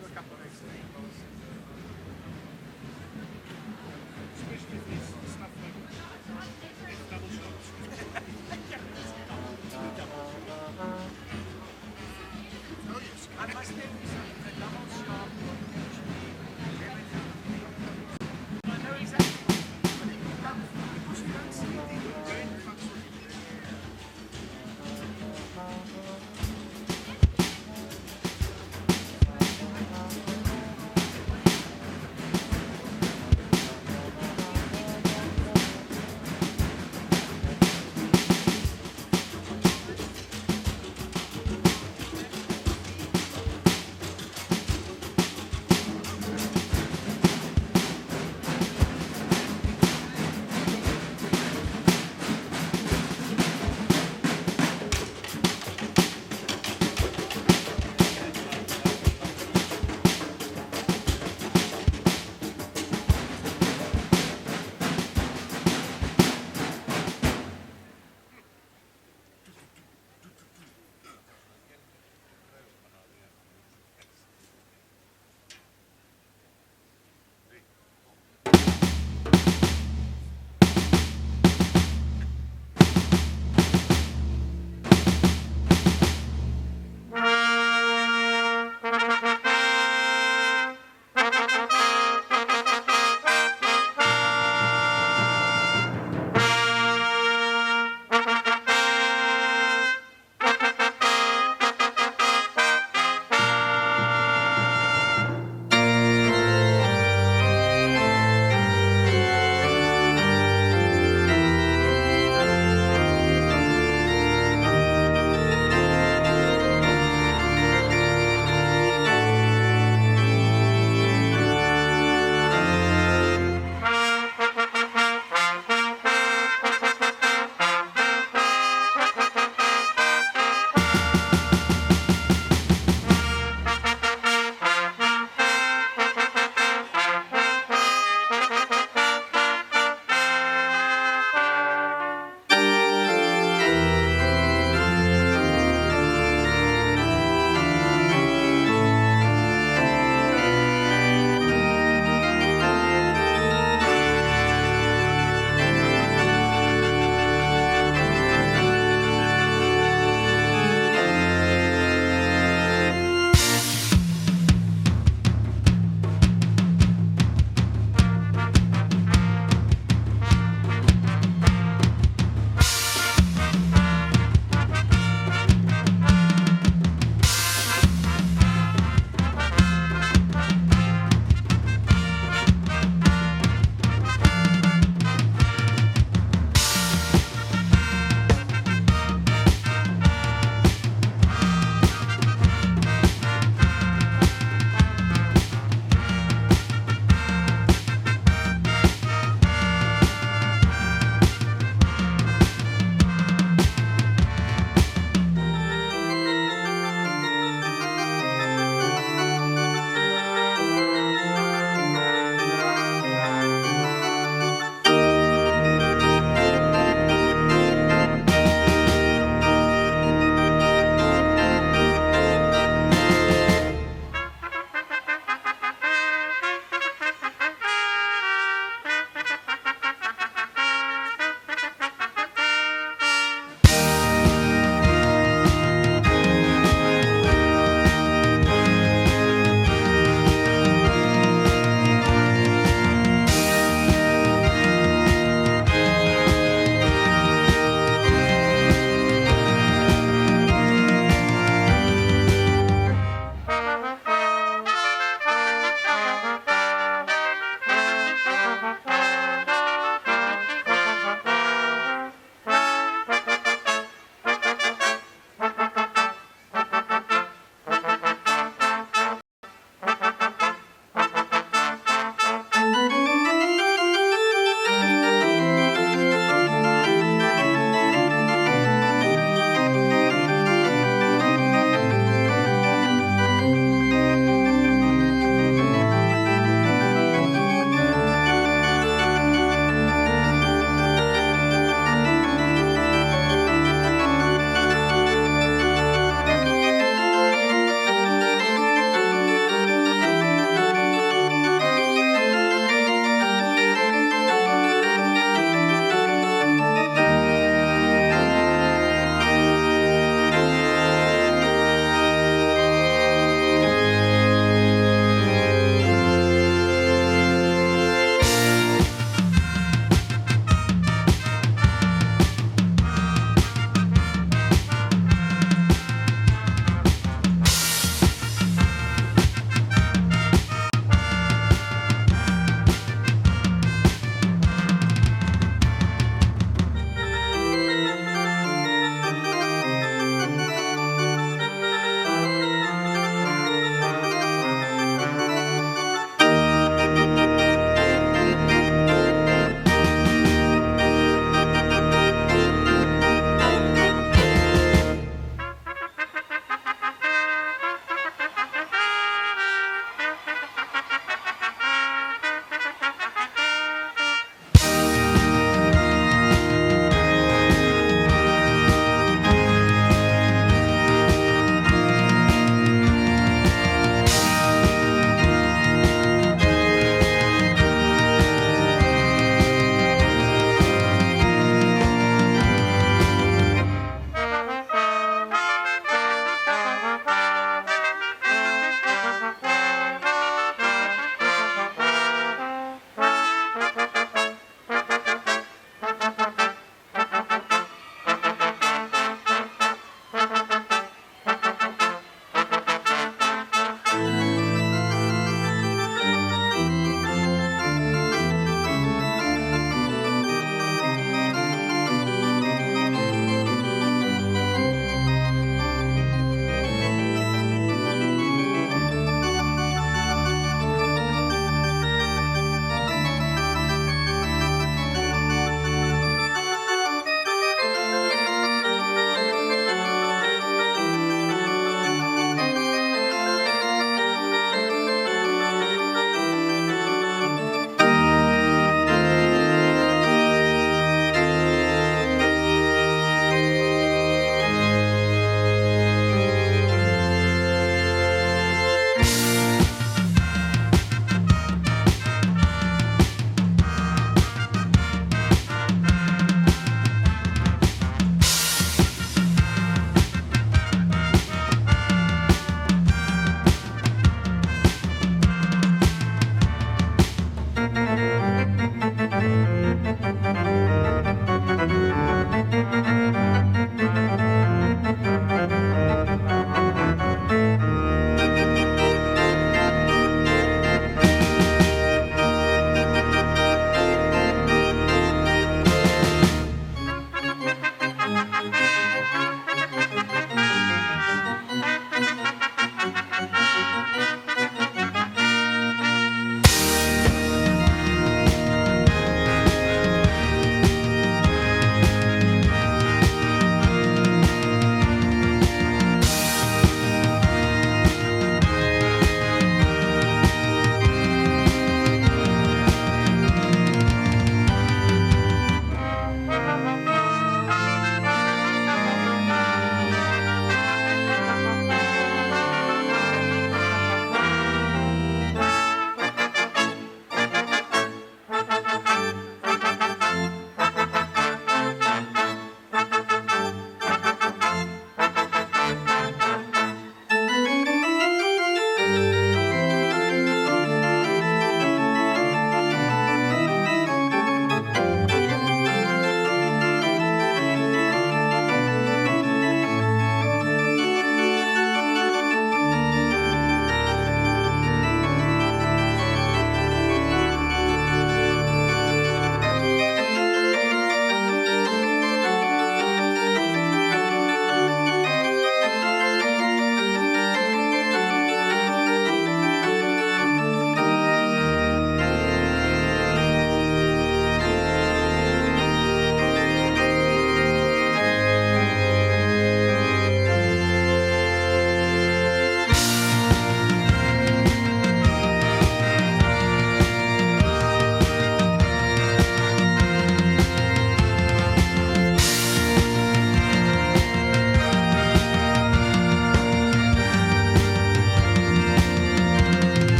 have a couple of examples. Especially if there's stuff like double shots. I must tell you something, the double shot I know exactly what you mean, but it becomes, because you don't see it, then your brain becomes what it is.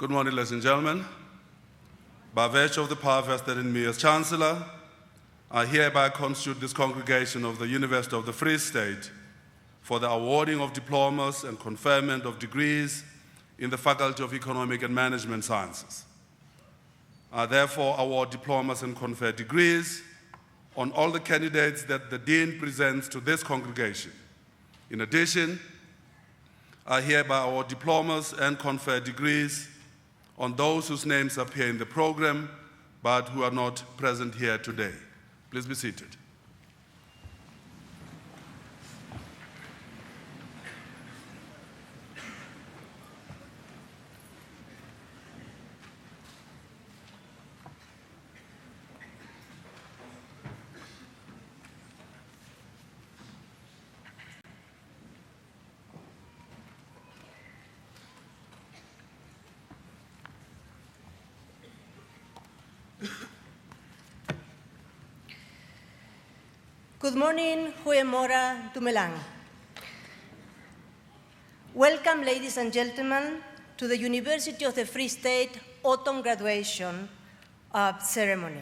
Good morning, ladies and gentlemen. By virtue of the power vested in me as Chancellor, I hereby constitute this congregation of the University of the Free State for the awarding of diplomas and conferment of degrees in the Faculty of Economic and Management Sciences. I therefore award diplomas and confer degrees on all the candidates that the Dean presents to this congregation. In addition, I hereby award diplomas and confer degrees on those whose names appear in the program but who are not present here today. Please be seated. Good morning, Huemora Dumelang. Welcome, ladies and gentlemen, to the University of the Free State Autumn Graduation ceremony.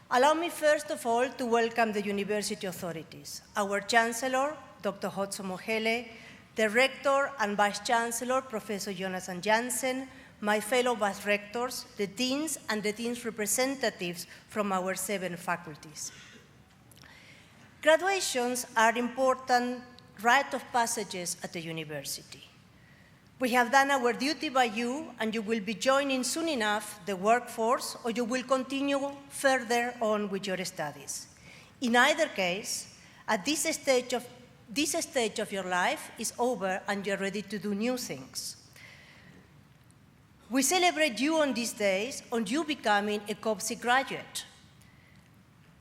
Allow me first of all to welcome the university authorities, our Chancellor, Dr. Hotso Mohele, the Rector and Vice Chancellor, Professor Jonathan Jansen, my fellow Vice Rectors, the Deans, and the Dean's representatives from our 7 faculties. Graduations are important rite of passages at the university. We have done our duty by you, and you will be joining soon enough the workforce, or you will continue further on with your studies. In either case, at this stage of your life is over and you're ready to do new things. We celebrate you on these days, on you becoming a COPSI graduate.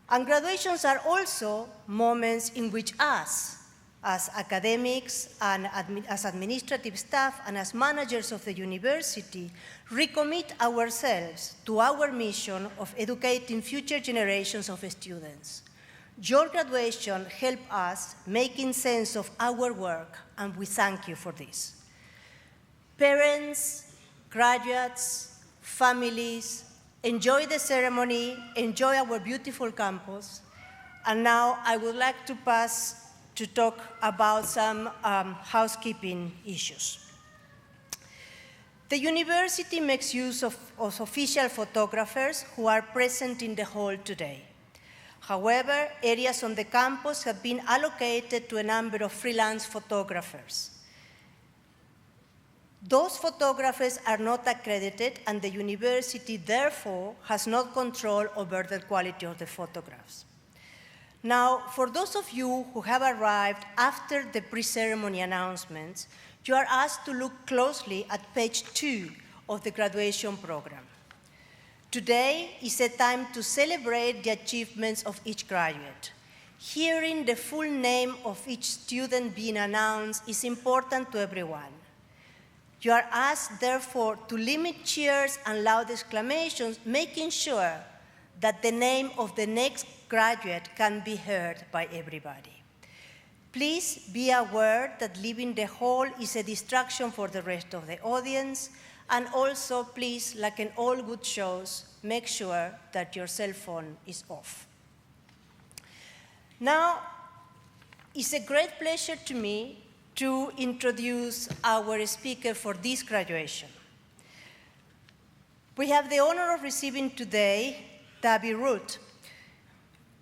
And graduations are also moments in which us, as academics and as administrative staff and as managers of the university, recommit ourselves to our mission of educating future generations of students. Your graduation helped us making sense of our work, and we thank you for this. Parents, graduates, families, enjoy the ceremony, enjoy our beautiful campus. And now I would like to pass to talk about some housekeeping issues. The university makes use of official photographers who are present in the hall today. However, areas on the campus have been allocated to a number of freelance photographers. Those photographers are not accredited, and the university, therefore, has no control over the quality of the photographs. Now, for those of you who have arrived after the pre-ceremony announcements, you are asked to look closely at page 2 of the graduation program. Today is a time to celebrate the achievements of each graduate. Hearing the full name of each student being announced is important to everyone. You are asked, therefore, to limit cheers and loud exclamations, making sure that the name of the next graduate can be heard by everybody. Please be aware that leaving the hall is a distraction for the rest of the audience, and also, please, like in all good shows, make sure that your cell phone is off. Now, it's a great pleasure to me to introduce our speaker for this graduation. We have the honor of receiving today Tabby Root,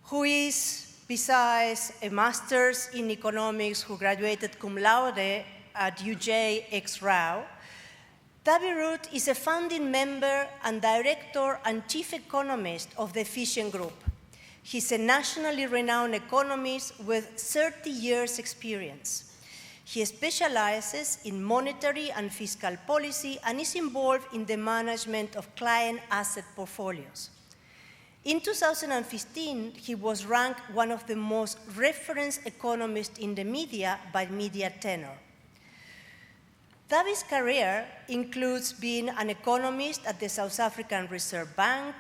who is, besides a master's in economics, who graduated cum laude at UJ ex-Rao. Tabby Root is a founding member and director and chief economist of the Efficient Group. He's a nationally renowned economist with 30 years experience. He specializes in monetary and fiscal policy and is involved in the management of client asset portfolios. In 2015, he was ranked one of the most referenced economists in the media by Media Tenor. Tabby's career includes being an economist at the South African Reserve Bank,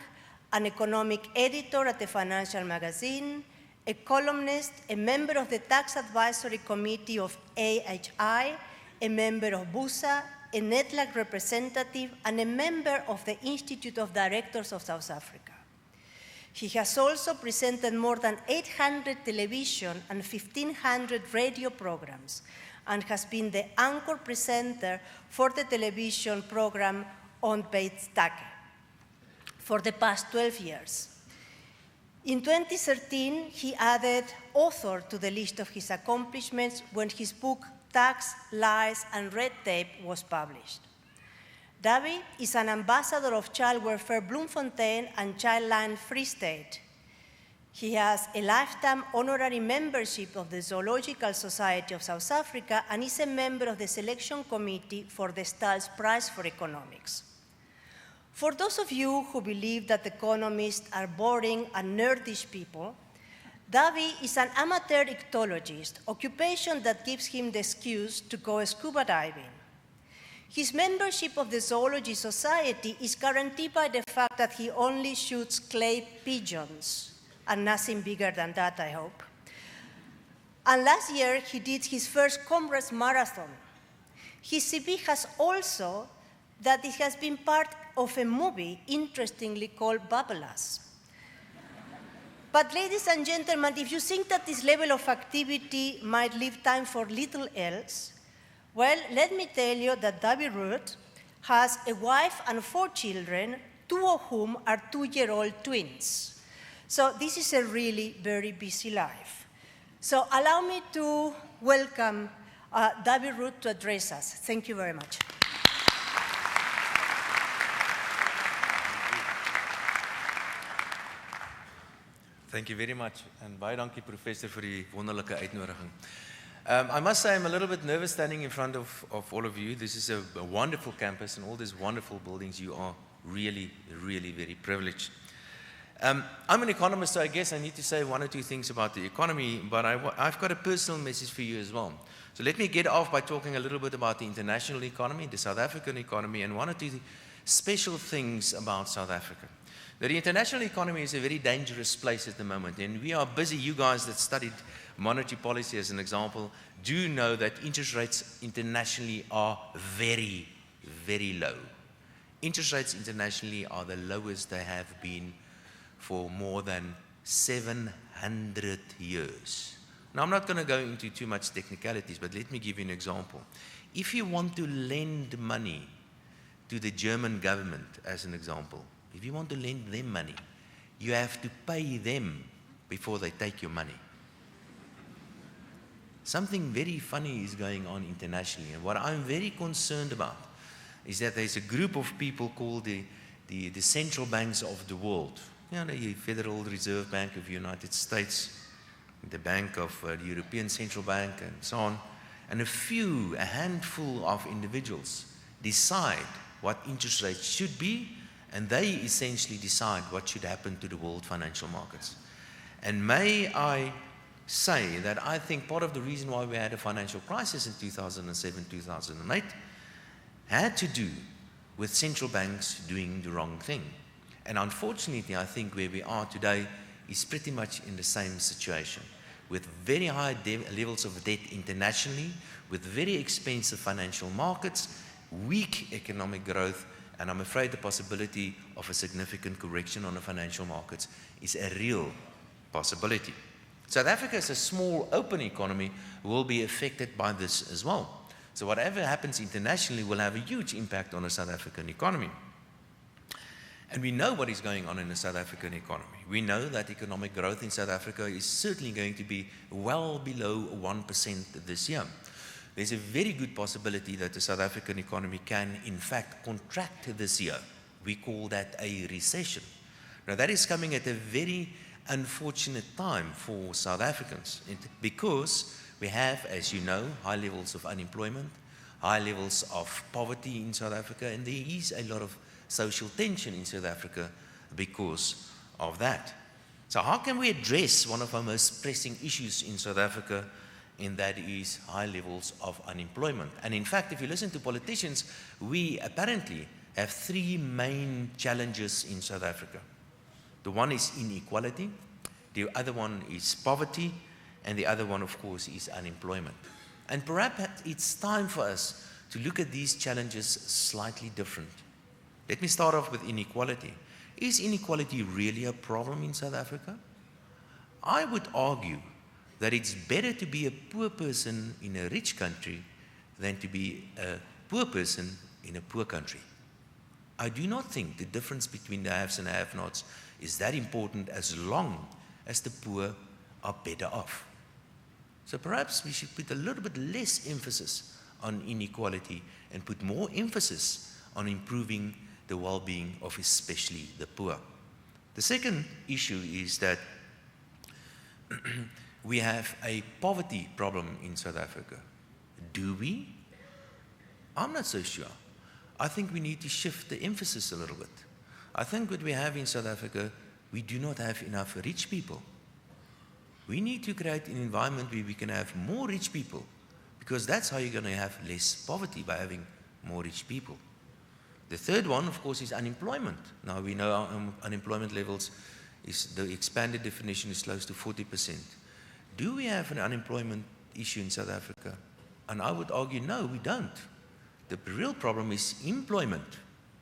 an economic editor at the Financial Magazine, a columnist, a member of the Tax Advisory Committee of AHI, a member of BUSA, a NETLAC representative, and a member of the Institute of Directors of South Africa. He has also presented more than 800 television and 1,500 radio programs, and has been the anchor presenter for the television program Onbytstake for the past 12 years. In 2013, he added author to the list of his accomplishments when his book Tax, Lies, and Red Tape was published. Davi is an ambassador of Child Welfare Bloemfontein and Childline Free State. He has a lifetime honorary membership of the Zoological Society of South Africa and is a member of the selection committee for the Stahl's Prize for Economics. For those of you who believe that economists are boring and nerdish people, Davi is an amateur ichthyologist, occupation that gives him the excuse to go scuba diving. His membership of the Zoology Society is guaranteed by the fact that he only shoots clay pigeons, and nothing bigger than that, I hope. And last year, he did his first Comrades Marathon. His CV has also that it has been part of a movie, interestingly called Babelas. But ladies and gentlemen, if you think that this level of activity might leave time for little else, well, let me tell you that Davi Root has a wife and 4 children, 2 of whom are 2-year-old twins. So this is a really very busy life. So allow me to welcome Davi Root to address us. Thank you very much. Thank you very much, and baie dankie professor vir die wonderlike uitnodiging. I must say I'm a little bit nervous standing in front of all of you. This is a wonderful campus and all these wonderful buildings. You are really, really very privileged. I'm an economist, so I guess I need to say 1 or 2 things about the economy, but I've got a personal message for you as well. So let me get off by talking a little bit about the international economy, the South African economy, and 1 or 2 special things about South Africa. Now, the international economy is a very dangerous place at the moment, and we are busy. You guys that studied monetary policy as an example do know that interest rates internationally are very, very low. Interest rates internationally are the lowest they have been for more than 700 years. Now, I'm not going to go into too much technicalities, but let me give you an example. If you want to lend money to the German government, as an example, if you want to lend them money, you have to pay them before they take your money. Something very funny is going on internationally, and what I'm very concerned about is that there's a group of people called the central banks of the world. You know, the Federal Reserve Bank of the United States, the Bank of the European Central Bank, and so on. And a handful of individuals decide what interest rates should be, and they essentially decide what should happen to the world financial markets. And may I say that I think part of the reason why we had a financial crisis in 2007, 2008 had to do with central banks doing the wrong thing. And unfortunately, I think where we are today is pretty much in the same situation, with very high levels of debt internationally, with very expensive financial markets, weak economic growth, and I'm afraid the possibility of a significant correction on the financial markets is a real possibility. South Africa is a small, open economy, will be affected by this as well. So whatever happens internationally will have a huge impact on the South African economy. And we know what is going on in the South African economy. We know that economic growth in South Africa is certainly going to be well below 1% this year. There's a very good possibility that the South African economy can, in fact, contract this year. We call that a recession. Now, that is coming at a very unfortunate time for South Africans because we have, as you know, high levels of unemployment, high levels of poverty in South Africa, and there is a lot of social tension in South Africa because of that. So how can we address one of our most pressing issues in South Africa, and that is high levels of unemployment? And in fact, if you listen to politicians, we apparently have 3 main challenges in South Africa. The one is inequality, the other one is poverty, and the other one, of course, is unemployment. And perhaps it's time for us to look at these challenges slightly different. Let me start off with inequality. Is inequality really a problem in South Africa? I would argue that it's better to be a poor person in a rich country than to be a poor person in a poor country. I do not think the difference between the haves and have-nots is that important as long as the poor are better off. So perhaps we should put a little bit less emphasis on inequality and put more emphasis on improving the well-being of especially the poor. The second issue is that we have a poverty problem in South Africa. Do we? I'm not so sure. I think we need to shift the emphasis a little bit. I think what we have in South Africa, we do not have enough rich people. We need to create an environment where we can have more rich people, because that's how you're going to have less poverty, by having more rich people. The third one, of course, is unemployment. Now we know our unemployment levels, the expanded definition is close to 40%. Do we have an unemployment issue in South Africa? And I would argue, no, we don't. The real problem is employment.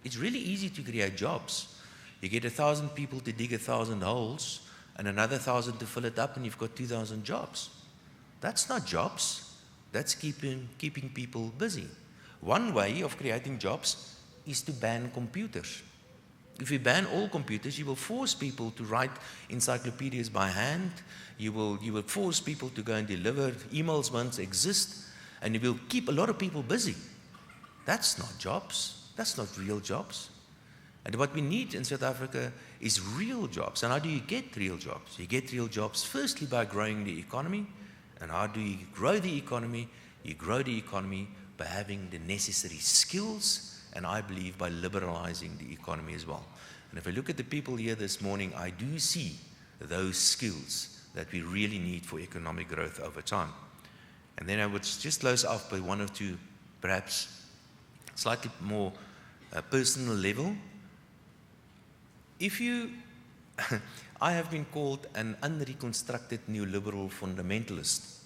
It's really easy to create jobs. You get 1,000 people to dig 1,000 holes and another 1,000 to fill it up, and you've got 2,000 jobs. That's not jobs. That's keeping people busy. One way of creating jobs is to ban computers. If you ban all computers, you will force people to write encyclopedias by hand. You will force people to go and deliver. Emails won't exist, and you will keep a lot of people busy. That's not jobs. That's not real jobs. And what we need in South Africa is real jobs. And how do you get real jobs? You get real jobs firstly by growing the economy. And how do you grow the economy? You grow the economy by having the necessary skills, and I believe by liberalizing the economy as well. And if I look at the people here this morning, I do see those skills that we really need for economic growth over time. And then I would just close off by one or two, perhaps slightly more personal level. If you, I have been called an unreconstructed neoliberal fundamentalist.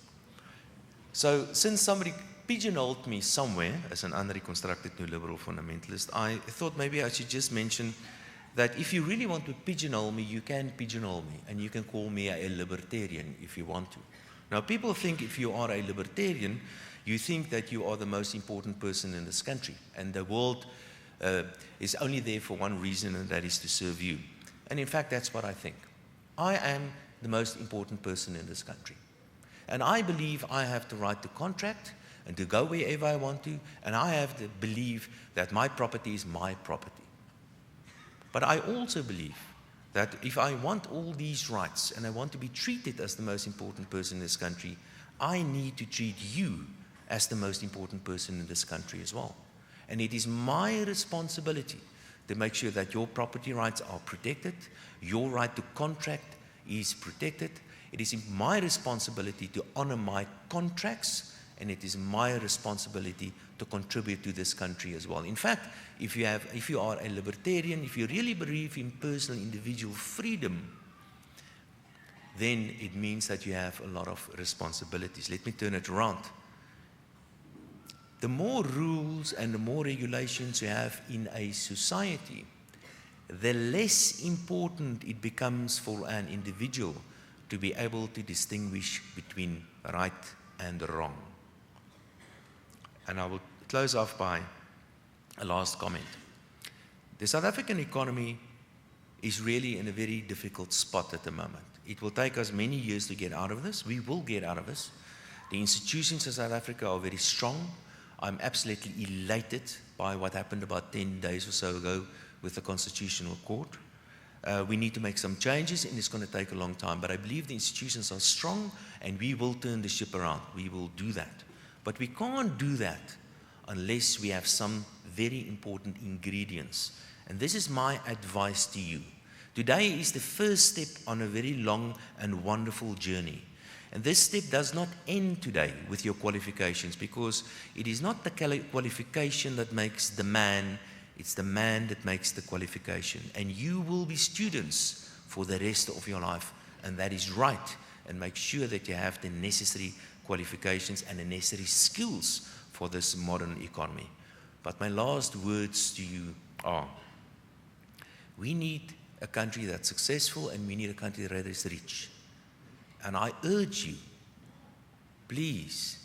So since somebody pigeonholed me somewhere as an unreconstructed neoliberal fundamentalist, I thought maybe I should just mention that if you really want to pigeonhole me, you can pigeonhole me, and you can call me a libertarian if you want to. Now, people think if you are a libertarian, you think that you are the most important person in this country, and the world is only there for one reason, and that is to serve you. And in fact, that's what I think. I am the most important person in this country. And I believe I have the right to contract and to go wherever I want to, and I have to believe that my property is my property. But I also believe that if I want all these rights and I want to be treated as the most important person in this country, I need to treat you as the most important person in this country as well. And it is my responsibility to make sure that your property rights are protected, your right to contract is protected. It is my responsibility to honor my contracts, and it is my responsibility to contribute to this country as well. In fact, if you are a libertarian, if you really believe in personal individual freedom, then it means that you have a lot of responsibilities. Let me turn it around. The more rules and the more regulations you have in a society, the less important it becomes for an individual to be able to distinguish between right and wrong. And I will close off by a last comment. The South African economy is really in a very difficult spot at the moment. It will take us many years to get out of this. We will get out of this. The institutions of South Africa are very strong. I'm absolutely elated by what happened about 10 days or so ago with the Constitutional Court. We need to make some changes, and it's going to take a long time. But I believe the institutions are strong, and we will turn the ship around. We will do that. But we can't do that unless we have some very important ingredients. And this is my advice to you. Today is the first step on a very long and wonderful journey. And this step does not end today with your qualifications, because it is not the qualification that makes the man, it's the man that makes the qualification. And you will be students for the rest of your life, and that is right. And make sure that you have the necessary qualifications and the necessary skills for this modern economy. But my last words to you are, we need a country that's successful, and we need a country that is rich. And I urge you, please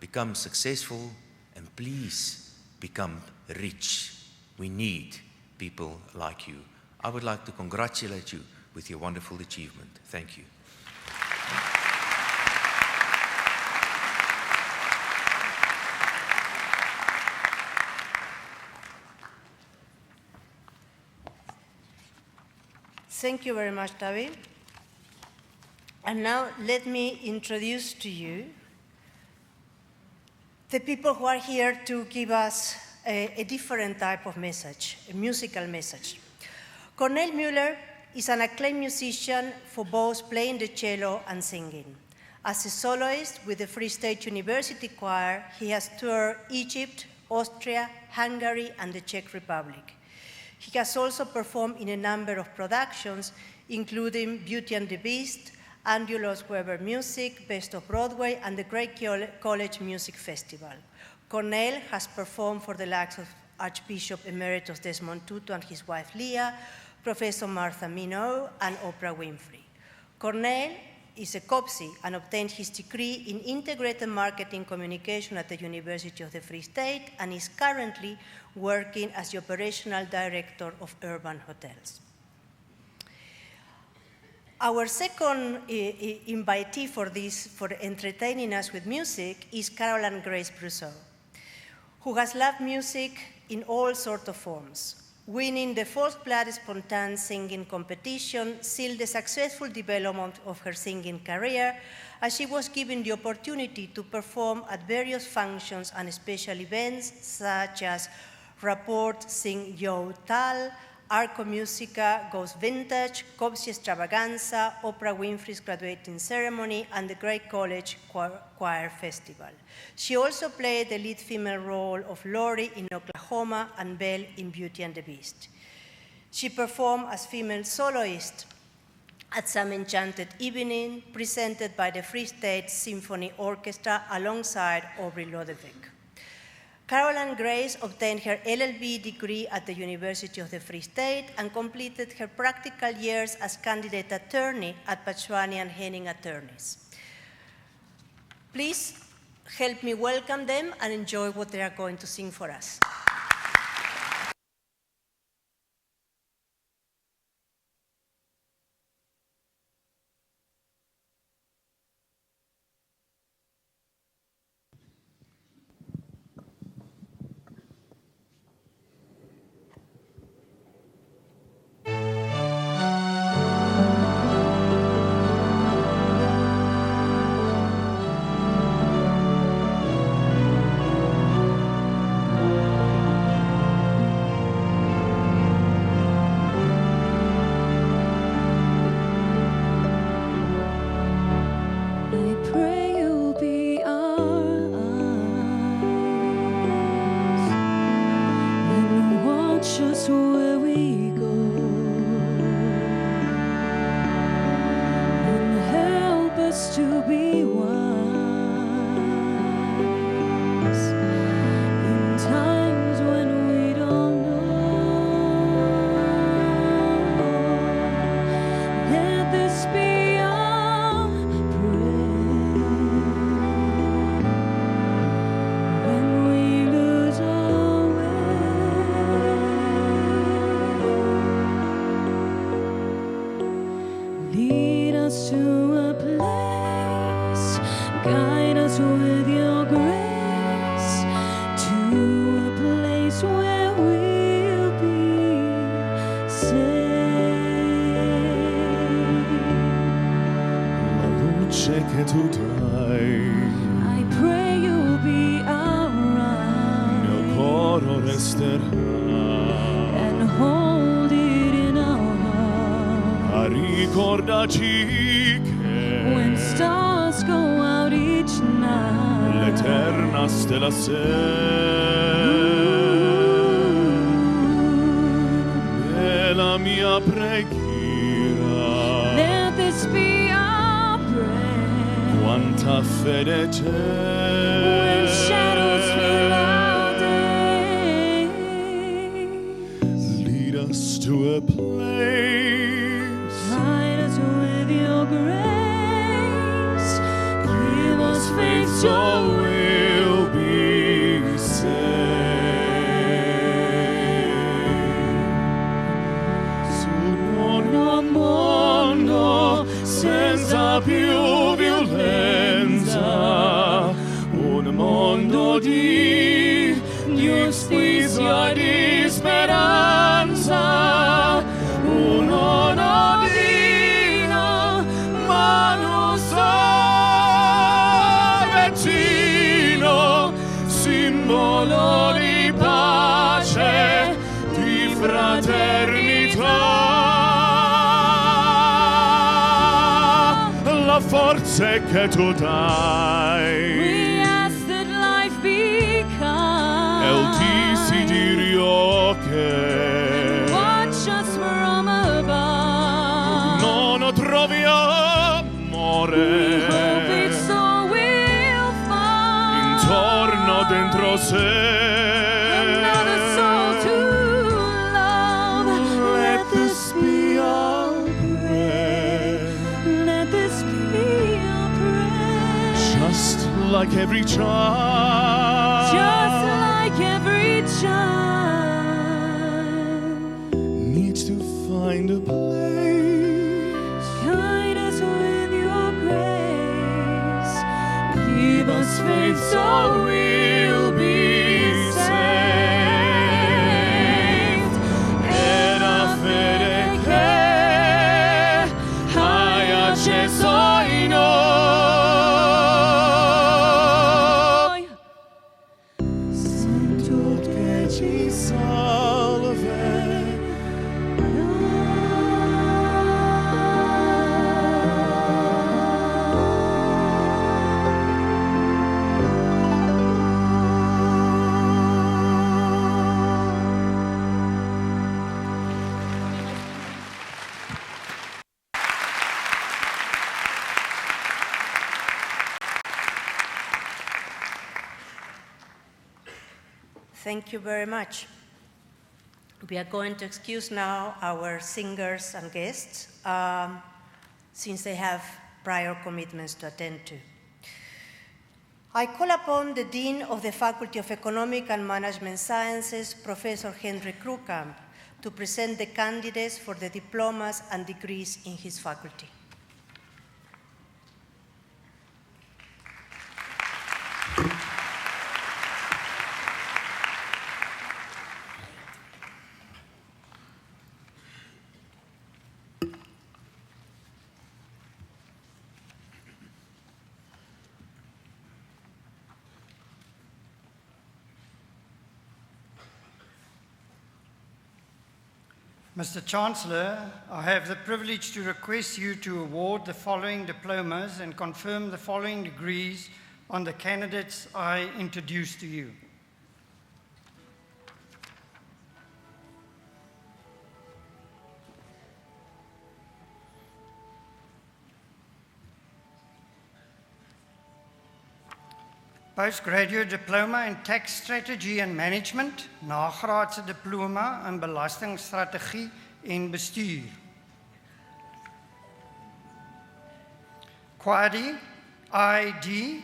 become successful and please become rich. We need people like you. I would like to congratulate you with your wonderful achievement. Thank you. Thank you very much, David. And now let me introduce to you the people who are here to give us a different type of message, a musical message. Cornel Müller is an acclaimed musician for both playing the cello and singing. As a soloist with the Free State University Choir, he has toured Egypt, Austria, Hungary, and the Czech Republic. He has also performed in a number of productions, including Beauty and the Beast, Andrew Lloyd Webber Music, Best of Broadway, and the Great College Music Festival. Cornel has performed for the likes of Archbishop Emeritus Desmond Tutu and his wife Leah, Professor Martha Minow, and Oprah Winfrey. Cornel is a COPSI and obtained his degree in Integrated Marketing Communication at the University of the Free State, and is currently working as the Operational Director of Urban Hotels. Our second invitee for entertaining us with music is Caroline Grace Brousseau, who has loved music in all sorts of forms. Winning the fourth Plat Spontan singing competition sealed the successful development of her singing career, as she was given the opportunity to perform at various functions and special events such as Rapport Sing Yo Tal, Arco Musica Goes Vintage, COPSI Extravaganza, Oprah Winfrey's graduating ceremony, and the Great College Choir Festival. She also played the lead female role of Lori in Oklahoma and Belle in Beauty and the Beast. She performed as female soloist at Some Enchanted Evening, presented by the Free State Symphony Orchestra alongside Aubrey Lodevec. Caroline Grace obtained her LLB degree at the University of the Free State and completed her practical years as candidate attorney at Patchwani and Henning Attorneys. Please help me welcome them and enjoy what they are going to sing for us. Quanta fede c'è when shadows so we'll be saved. Sono un mondo senza più violenza, un mondo di giustizia e di speranza, un onodino, ma non so vicino, simbolo di pace, di fraternità. La forza che tu dai, We ask that life be kind. el desiderio che Watch us from above. non trovi amore Hope it's all we'll find. intorno dentro sé. Another soul to love. Let this be our prayer, Let this be our prayer. just like every child. Just like every child. Needs to find a place. Guide us with your grace. Give us faith so we'll be saved. Era fede che hai acceso in noi. Sento che ci salve. Thank you very much. We are going to excuse now our singers and guests since they have prior commitments to attend to. I call upon the Dean of the Faculty of Economic and Management Sciences, Professor Henry Krukamp, to present the candidates for the diplomas and degrees in his faculty. Mr. Chancellor, I have the privilege to request you to award the following diplomas and confirm the following degrees on the candidates I introduce to you. Postgraduate Diploma in Tax Strategy and Management, nagraadse diploma in Belastingstrategie en Bestuur. Quadi, ID.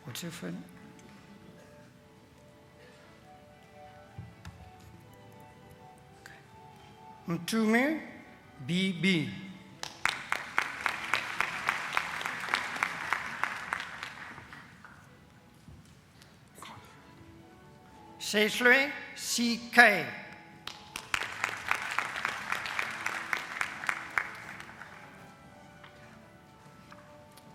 What's your phone? Mtume, BB. Seslwe, CK.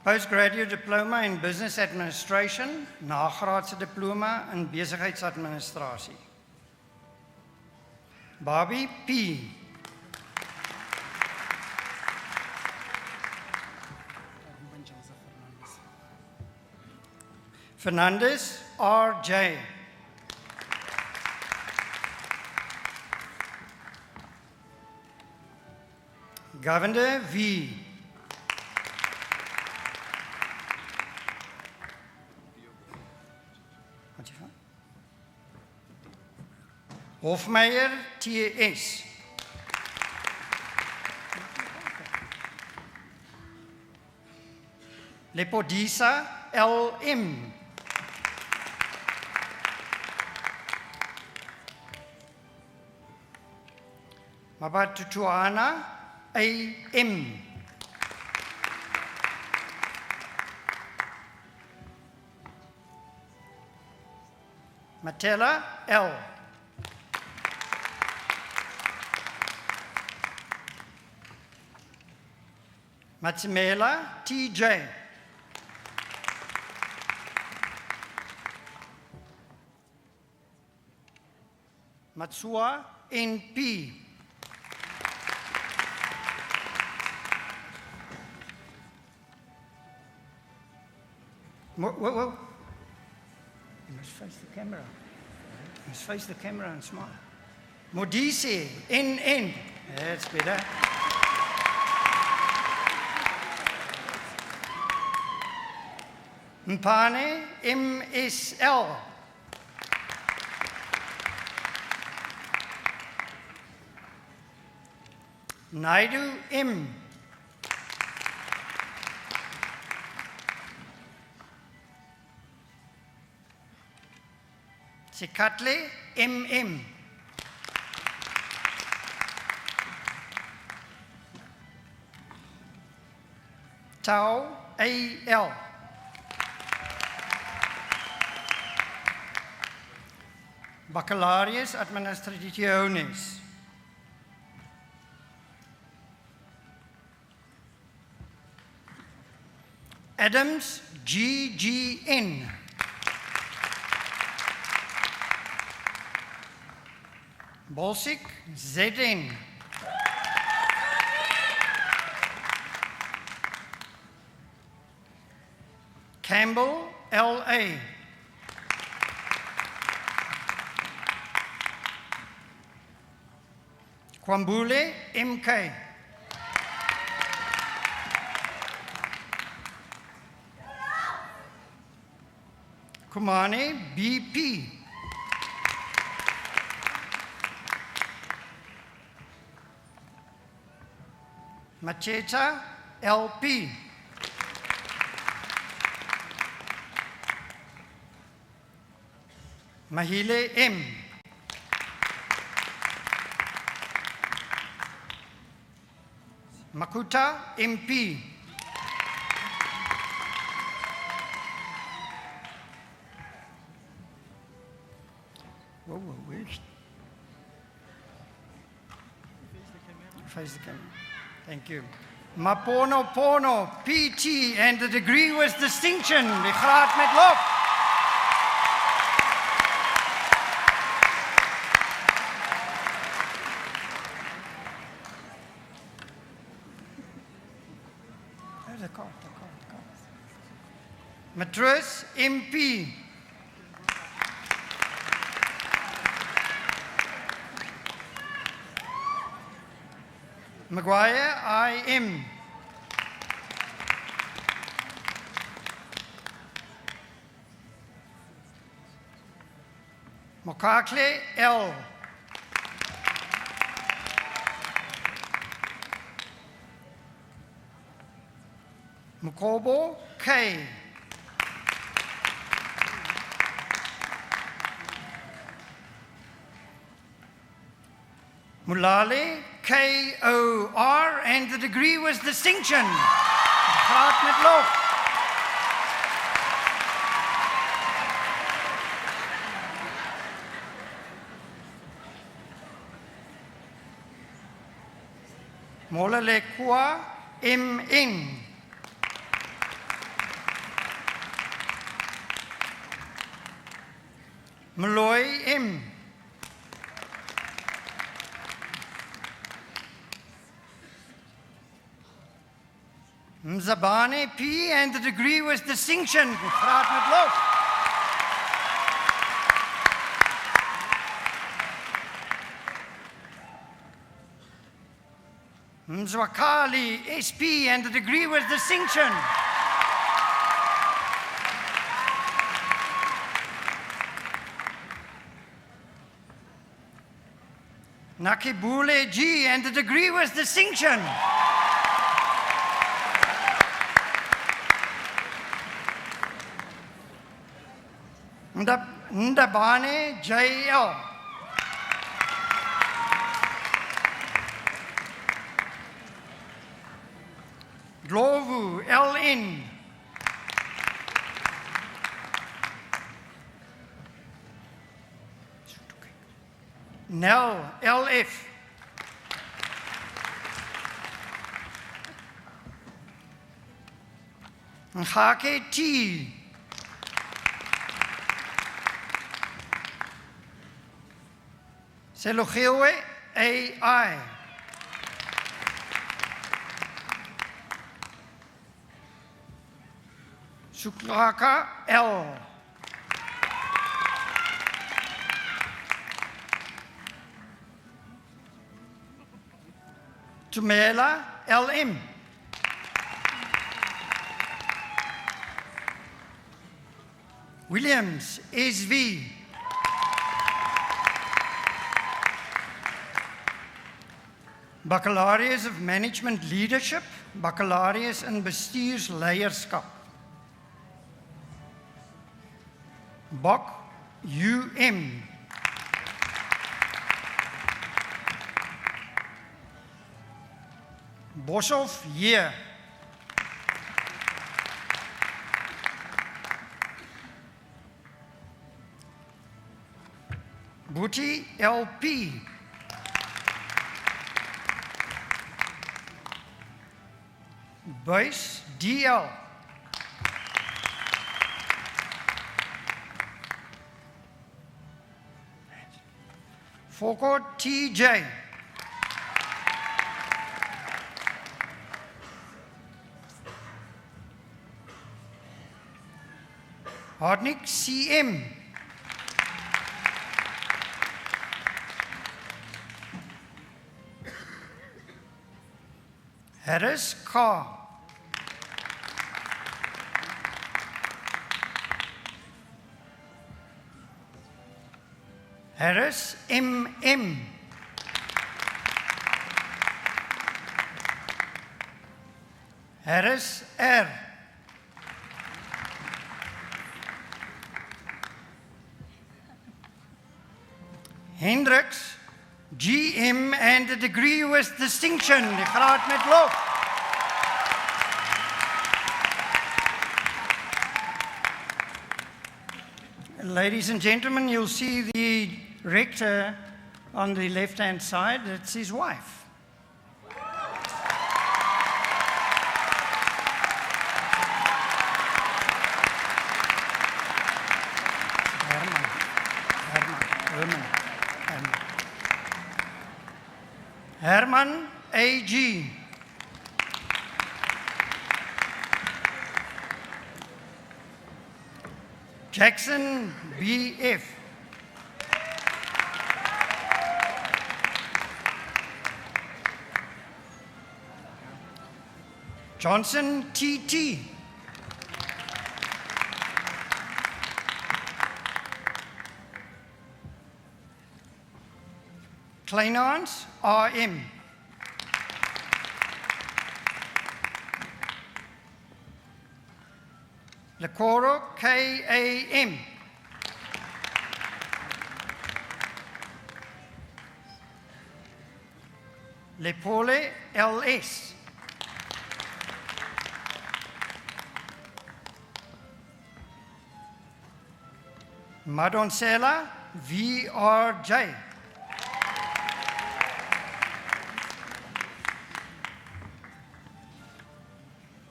Postgraduate Diploma in Business Administration, nagraadse diploma in Besigheidsadministrasie. Barbie, P. Fernandez, RJ. Governor, V. Wat jy van? Hofmeijer, TS. Lepodisa, LM. Mabatutuana, AM. Matella, L. Matsimela, TJ. Matsua, NP. Whoa. You must face the camera. You must face the camera and smile. Modise, NN. That's better. Mpane, MSL. Naidu, M. Sikatle, MM. Tau, AL. Baccalaureus Administrationis. Adams, GGN. Bolsik, ZN. Campbell, LA. Kwambule, MK. Kumane, BP. Macheta, LP. Mahile, M. Makuta, MP. Whoa, where's... Face the camera. Thank you. Mapono Pono, PT, and the degree was distinction. Die graad met lof. The card. Matris, MP. Maguire, IM. Mokakle, L. Mukobo, K. Mulale, KOR, and the degree was distinction. Graad met lof. Molalekwa, MN. Malloy, M. Mzabane, P, and the degree was distinction. Graad met lof. Mzwakali, SP, and the degree was distinction. Nakibule, G, and the degree was distinction. Ndabane JL. Glovu LN. Nel LF. Ngake T. Selogewe AI. Sukraka L. Tumela LM. Williams SV. Baccalaureus of Management Leadership, Baccalaureus in Bestuursleierskap. Bok UM. Boshoff J. Boetie LP. Buys DL. Foucault TJ. Hardnick CM. Harris K. Harris MM. Harris R. Hendricks GM and a degree with distinction, die graad met lof. Ladies and gentlemen, you'll see the rector on the left-hand side. It's his wife. Herman AG. Jackson BF. Johnson TT. Kleinans RM. Lekoro KAM. Lepole LS. Madonsela VRJ.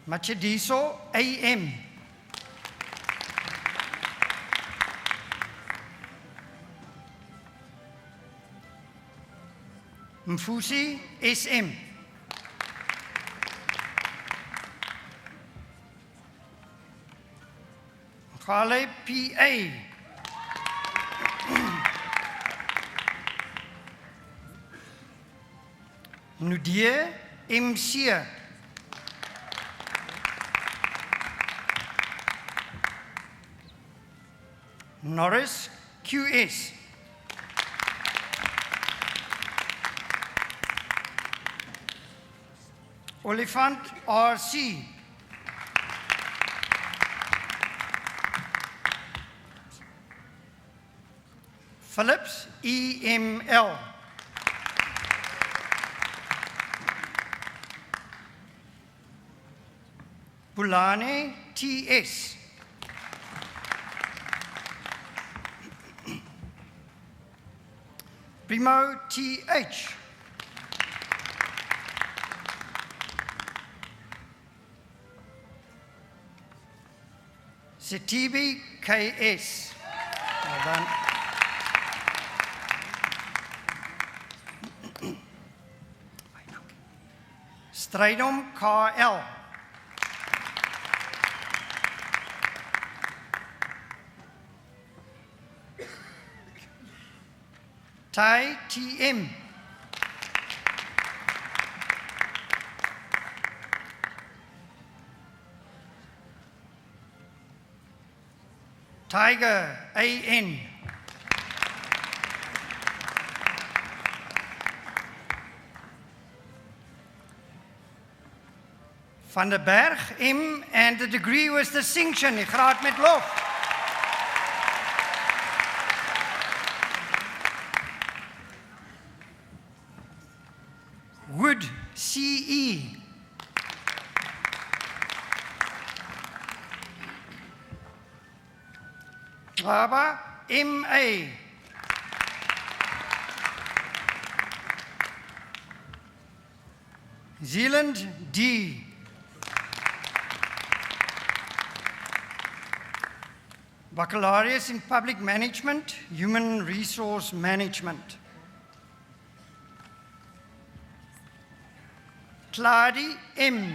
Machediso AM. Mfusi SM. Khale PA. Nudie MC. Norris QS. Oliphant RC. Phillips, EML. Pulane, TS. Primo, TH. Setibi, KS. Well done. Strydom, KL. Tai, TM. Tiger, AN. Van der Berg, M, and the degree was distinction. Die graad met lof. Wood, CE. Raba, MA. Zealand, D. Baccalaureate in Public Management, Human Resource Management. Clady, M.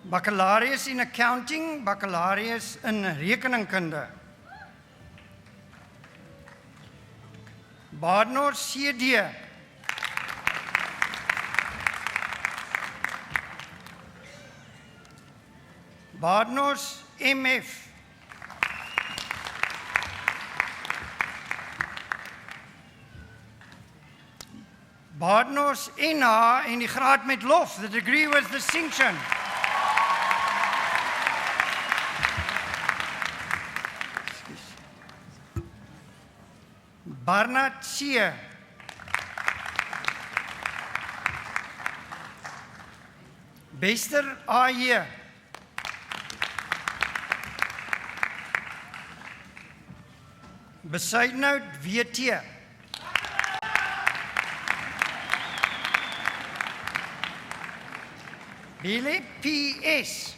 Baccalaureate in Accounting, Baccalaureate in Rekeningkunde. Badenor, CD. Badenors, MF. Badenors, NH en die graad met lof. The degree was distinction. Barnard, C. Bester, AJ. Besuidnout, WT. Billy, PS.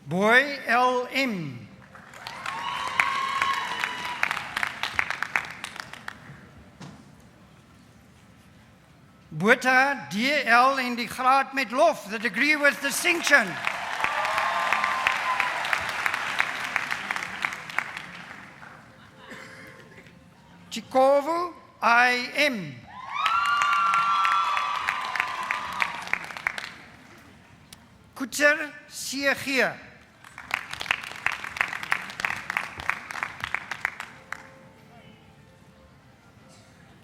Boy, LM. Botha, DL in die graad met lof. The degree was distinction. Chikovu, IM. Kutzer, CG.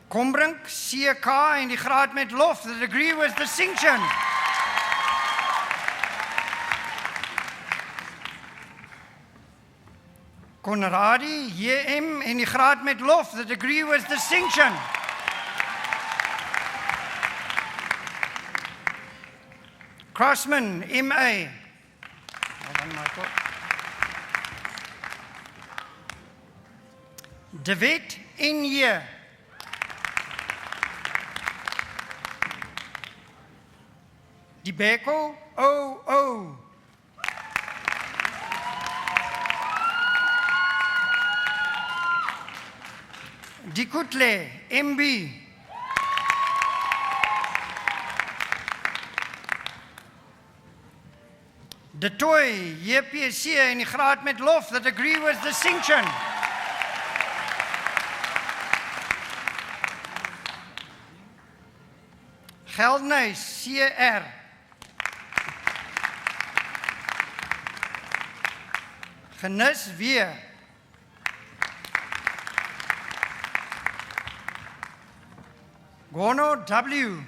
Kombrink, CK in die graad met lof. The degree was distinction. Conradi, JM in die graad met lof. The degree was distinction. Crossman, MA. Well done, Michael. DeWitt, NJ. Dibeko, OO. Dikutle, MB. De Toy, JPC in die graad met lof. The degree was distinction. Geldnys, CR. Genis, weer. Gono, W.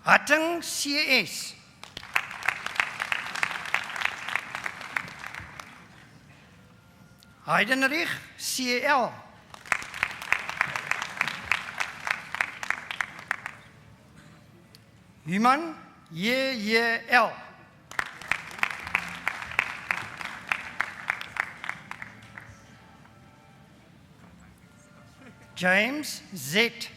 Hatting, CS. Heidenrich, CL. Human, JJL. James, Z.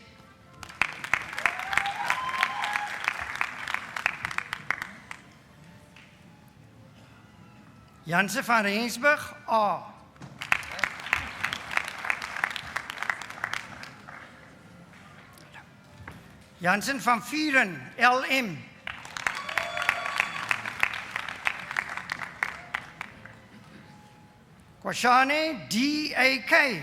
Jansen van Rensburg, A. Jansen van Vieren, LM. Kwashane, DAK.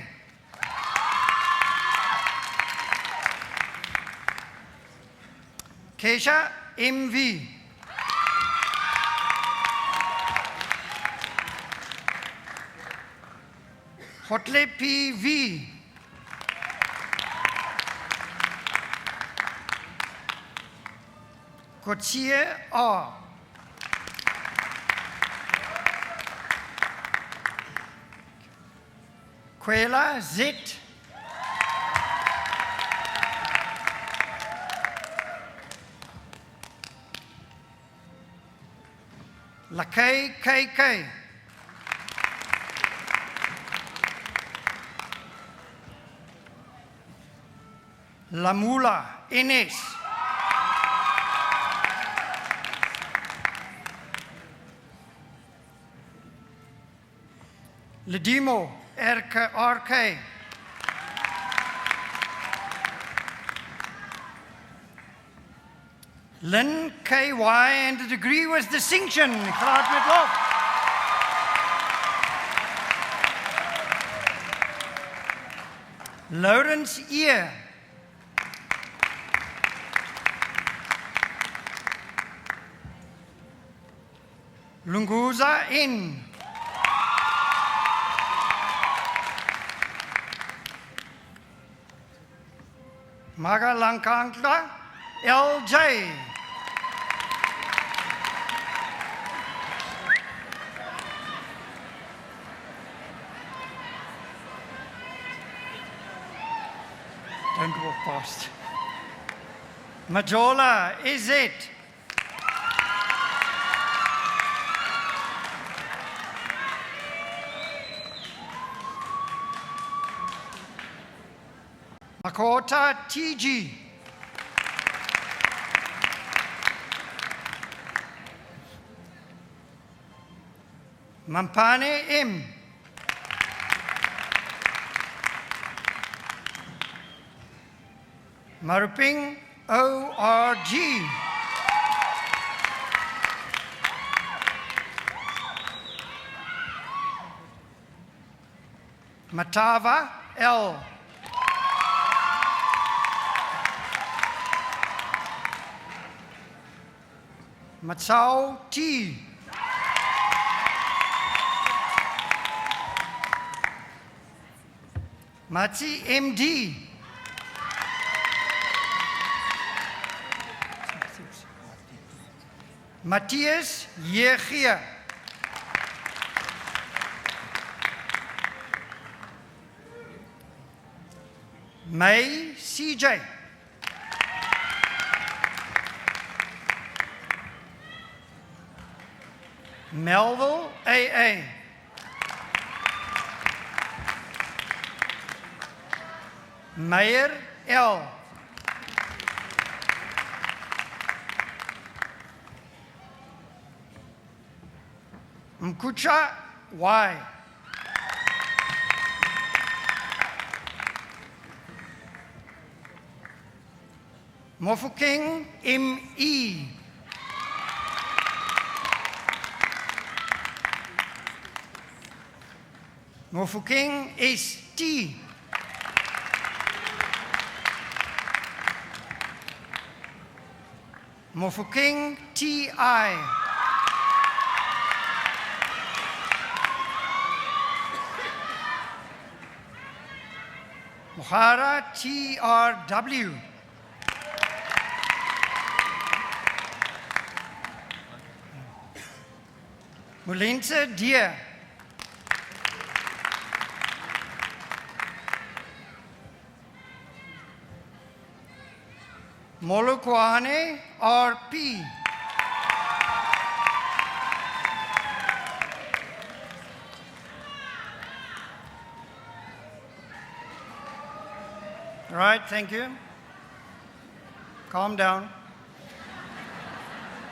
Kesha, MV. Hotle, PV. Kotsie, A. Kwela, Z. Lakay, KK. Lamula, NS. Ledimo, RK. Lynn, KY, and the degree was distinction. Graad met lof. Lawrence, E. Lunguza, N. Magalankantla, LJ. Don't walk past. Majola, is it? Makota, TG. Mampane, M. Maruping, ORG. Matava, L. Matsao, T. Matsi, MD. Matthias, Yegia. May, CJ. Melville, AA. Meyer, L. Mkucha, Y. Mofokeng, M.E. Mofokeng, S.T. Mofokeng, T.I. Mohara, T.R.W. Molense D. Molokwane RP. Right, thank you. Calm down.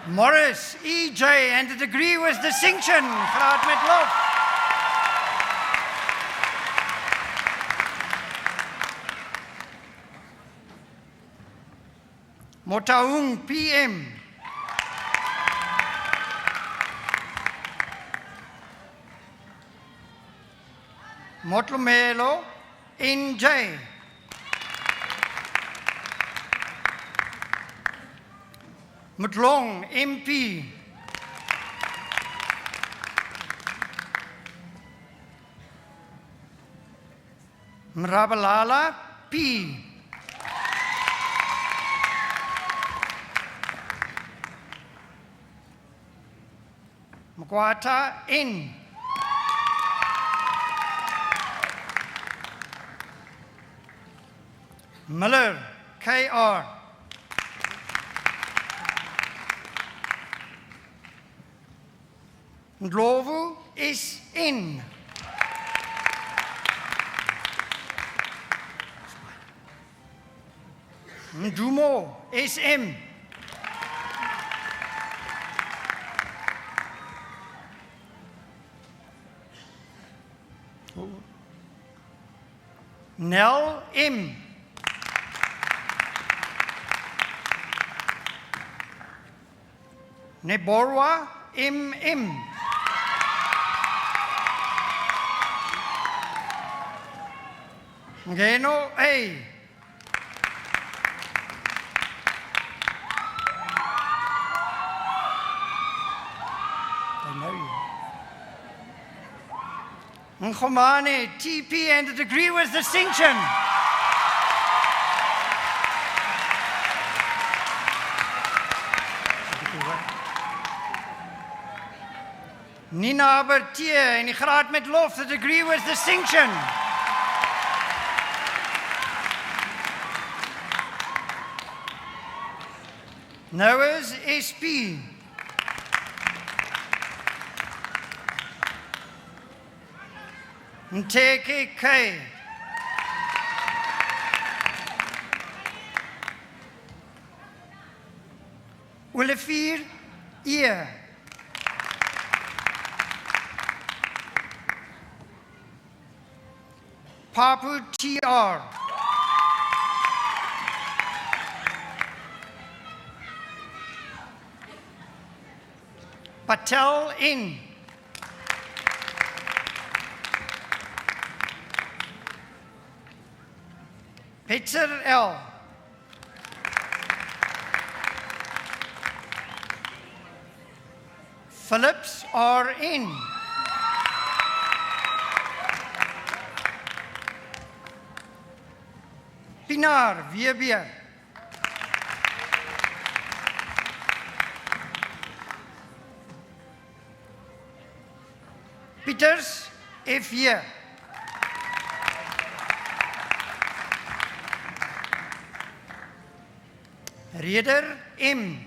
Morris EJ, and the degree was distinction. Graad met lof. Motaung PM. Motlomelo NJ. Mutlong MP. Mrabalala P. Mkwata N. Miller KR. Ndlovu is in. Ndumo SM. Nel M. Neborwa MM. Ngeno A. I know you. Nkhomane TP, and the degree was distinction. Nina Bertier, en die graad met lof, the degree was distinction. Noah's SP. Nteke K. Olivier E. Papu TR. Patel in. Peter L. Phillips are in. Pinar VB. Peters FJ. Reder M.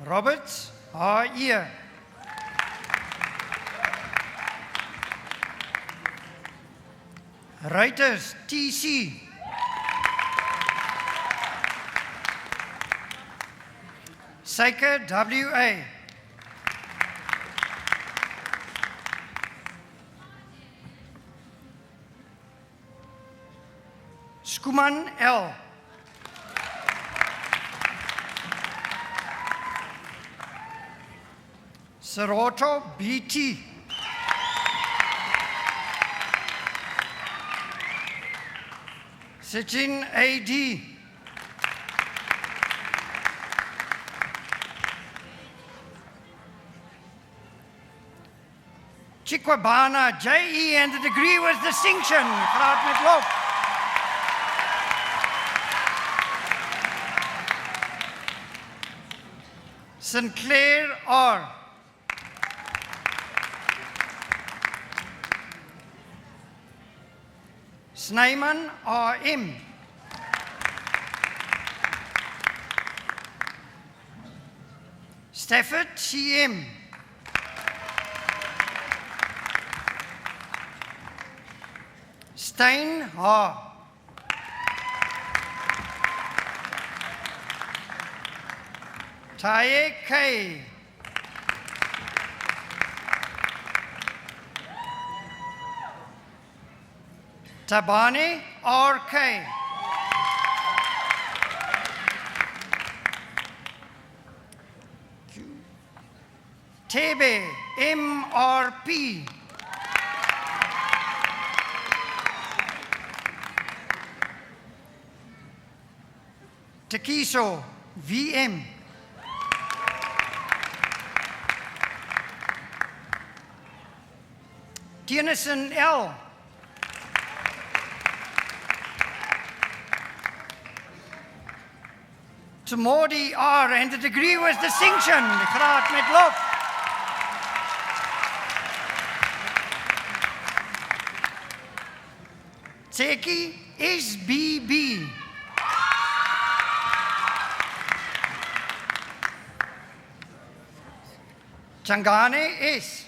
Roberts HE. Reuters TC. Seike WA. Skuman L. Seroto BT. Sitchin AD. Chikwabana JE, and the degree was distinction. Graad met lof. Sinclair R. Snyman R.M. Stafford C.M. Stein H. Taye K. Tabani R.K. Tebe M.R.P. Tekiso V.M. Tennyson L. Tamodi R. En de degree was distinction. De graad met lof. Tseki SBB. Changane S.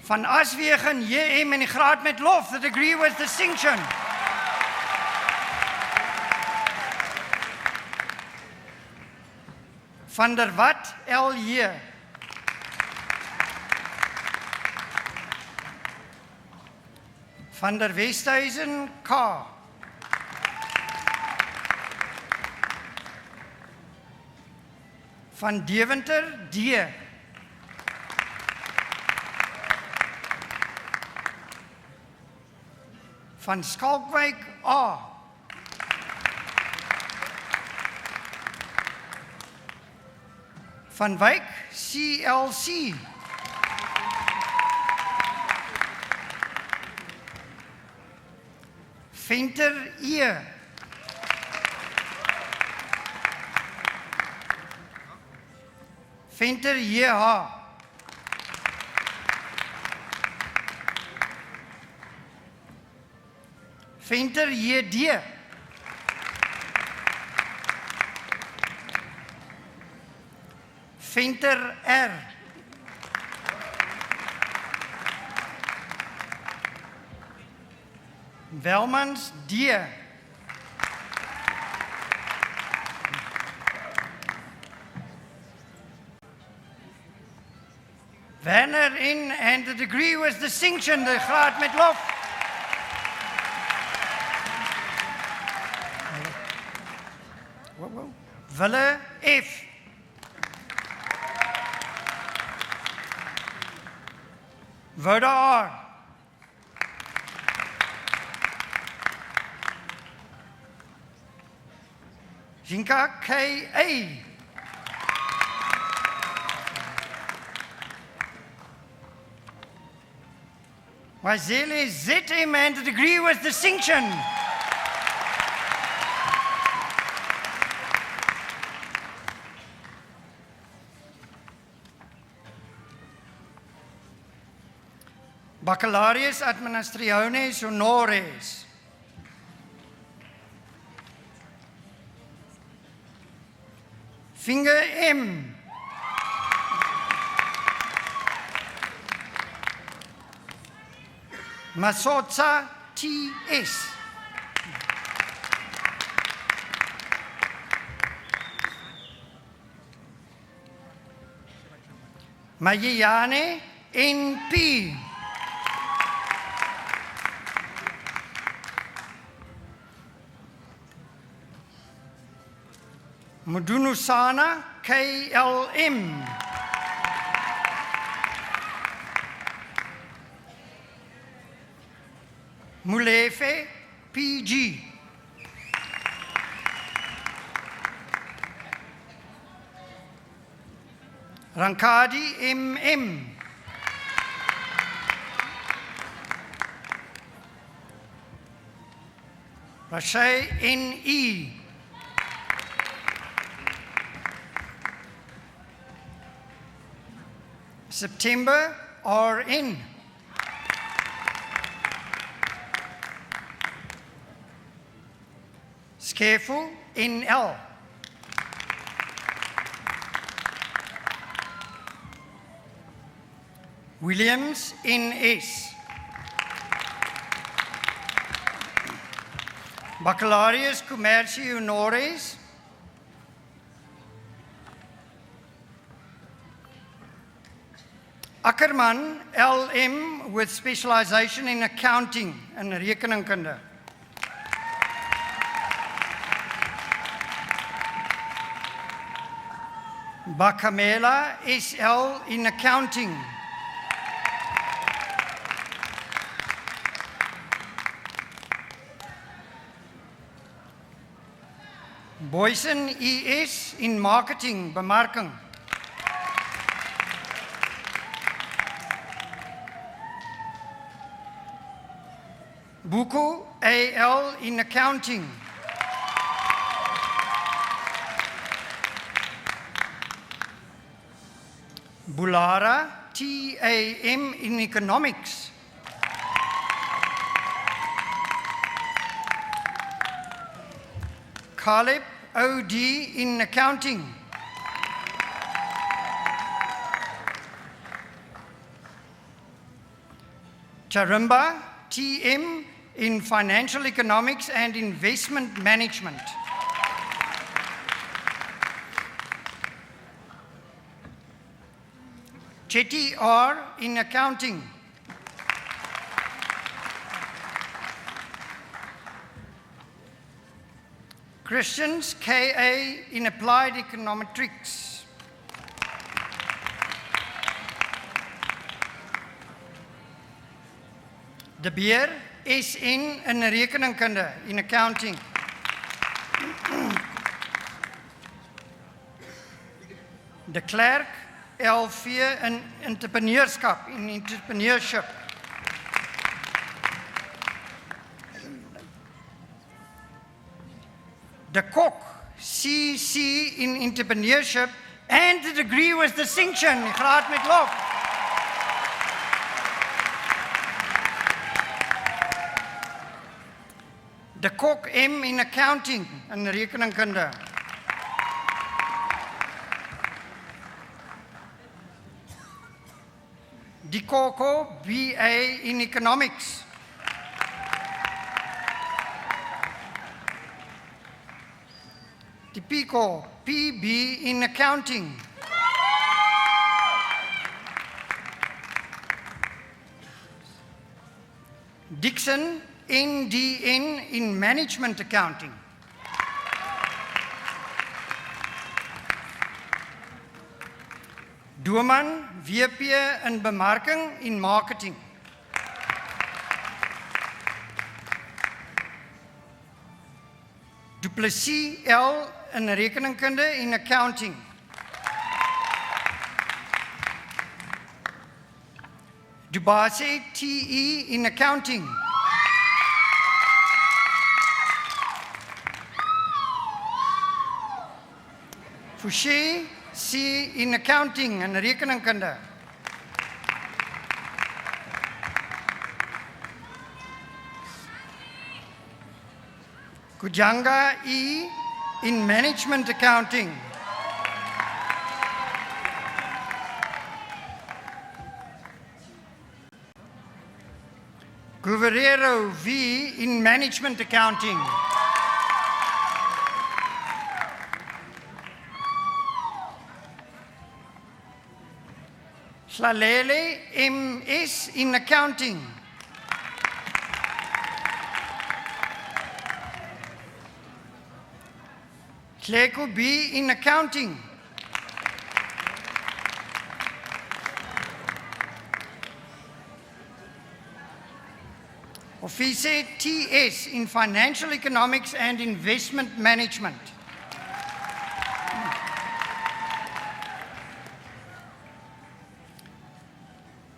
Van Aswegen, JM en die graad met lof. The degree was distinction. Van der Wat, L.J. Van der Westhuizen, K. Van Deventer, D. Van Skalkwijk, A. Van Wyk, CLC. Venter, E. Venter, JH. Venter, JD. Venter, R. Welmans, D. Werner in, and the degree was distinction, de graad met lof. Wille F. Woda R. Zinka K.A. Wazele Z.M. and the degree was distinction. Baccalaureus Administrationes Honores. Finger M. Masotsa T.S. Mayane N.P. Mudunusana K.L.M. Mulefe P.G. Rankadi M.M. Rashay N.E. September R.N. Scareful N.L. Williams N.S. Baccalaureus Commercio Honoris Ackerman LM with specialization in accounting and rekeningkunde. Bakamela SL in accounting. Boysen ES in marketing, bemarking. Buku AL in accounting. Bulara TAM in economics. Caleb OD in accounting. Charimba TM in financial economics and investment management. Chetty R in accounting. Christians KA in applied econometrics. De Beer SN in rekeningkunde in accounting. De Klerk LV in entrepreneurskap in entrepreneurship. De Kok CC in entrepreneurship and the degree with distinction, graad met lof. De Kok M in accounting en rekeningkunde. Die Koko BA in economics. Die Pico PB in accounting. Dixon NDN in management accounting. Doeman WP in bemarking in marketing. Duplessis L in rekeningkunde in accounting. Dubase TE in accounting. Fouché C in accounting en rekeningkunde. Kujanga E in management accounting. Guerrero V in management accounting. Slalele MS in accounting. Kleko B in accounting. Office TS in financial economics and investment management.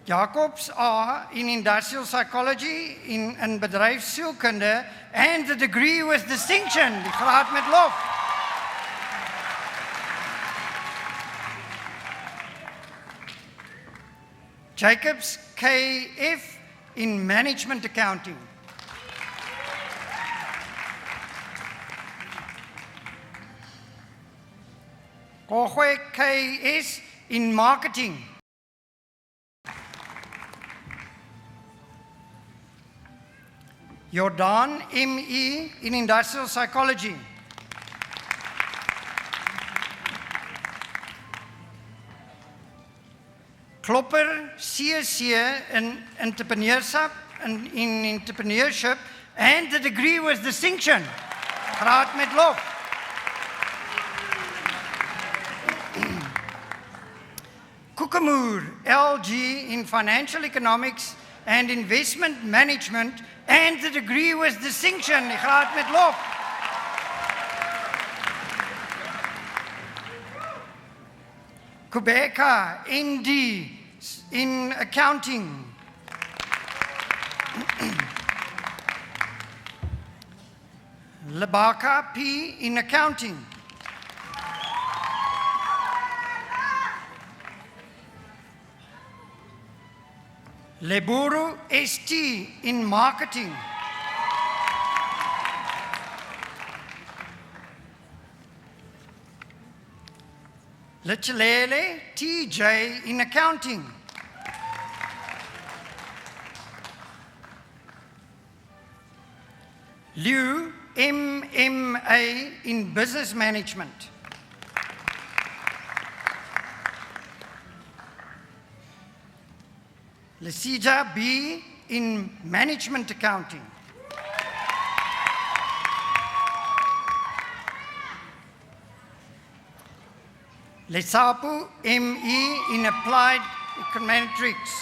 Jacobs A in Industrial Psychology in bedrijfszielkunde and the degree with distinction, die graad met lof. Jacobs KF in Management Accounting. Kogwe KS in Marketing. Jordan ME in Industrial Psychology. Klopper CSC in Entrepreneurship and the degree with distinction. Graad met lof. Koekemoer LG in Financial Economics and Investment Management and the degree with distinction. Die graad met lof. Kubeka ND in Accounting. Lebaka P in Accounting. Leburu ST in Marketing. Lechelele TJ in Accounting. Liu MMA in Business Management. Lesija B in Management Accounting. Lesapu ME in Applied Econometrics.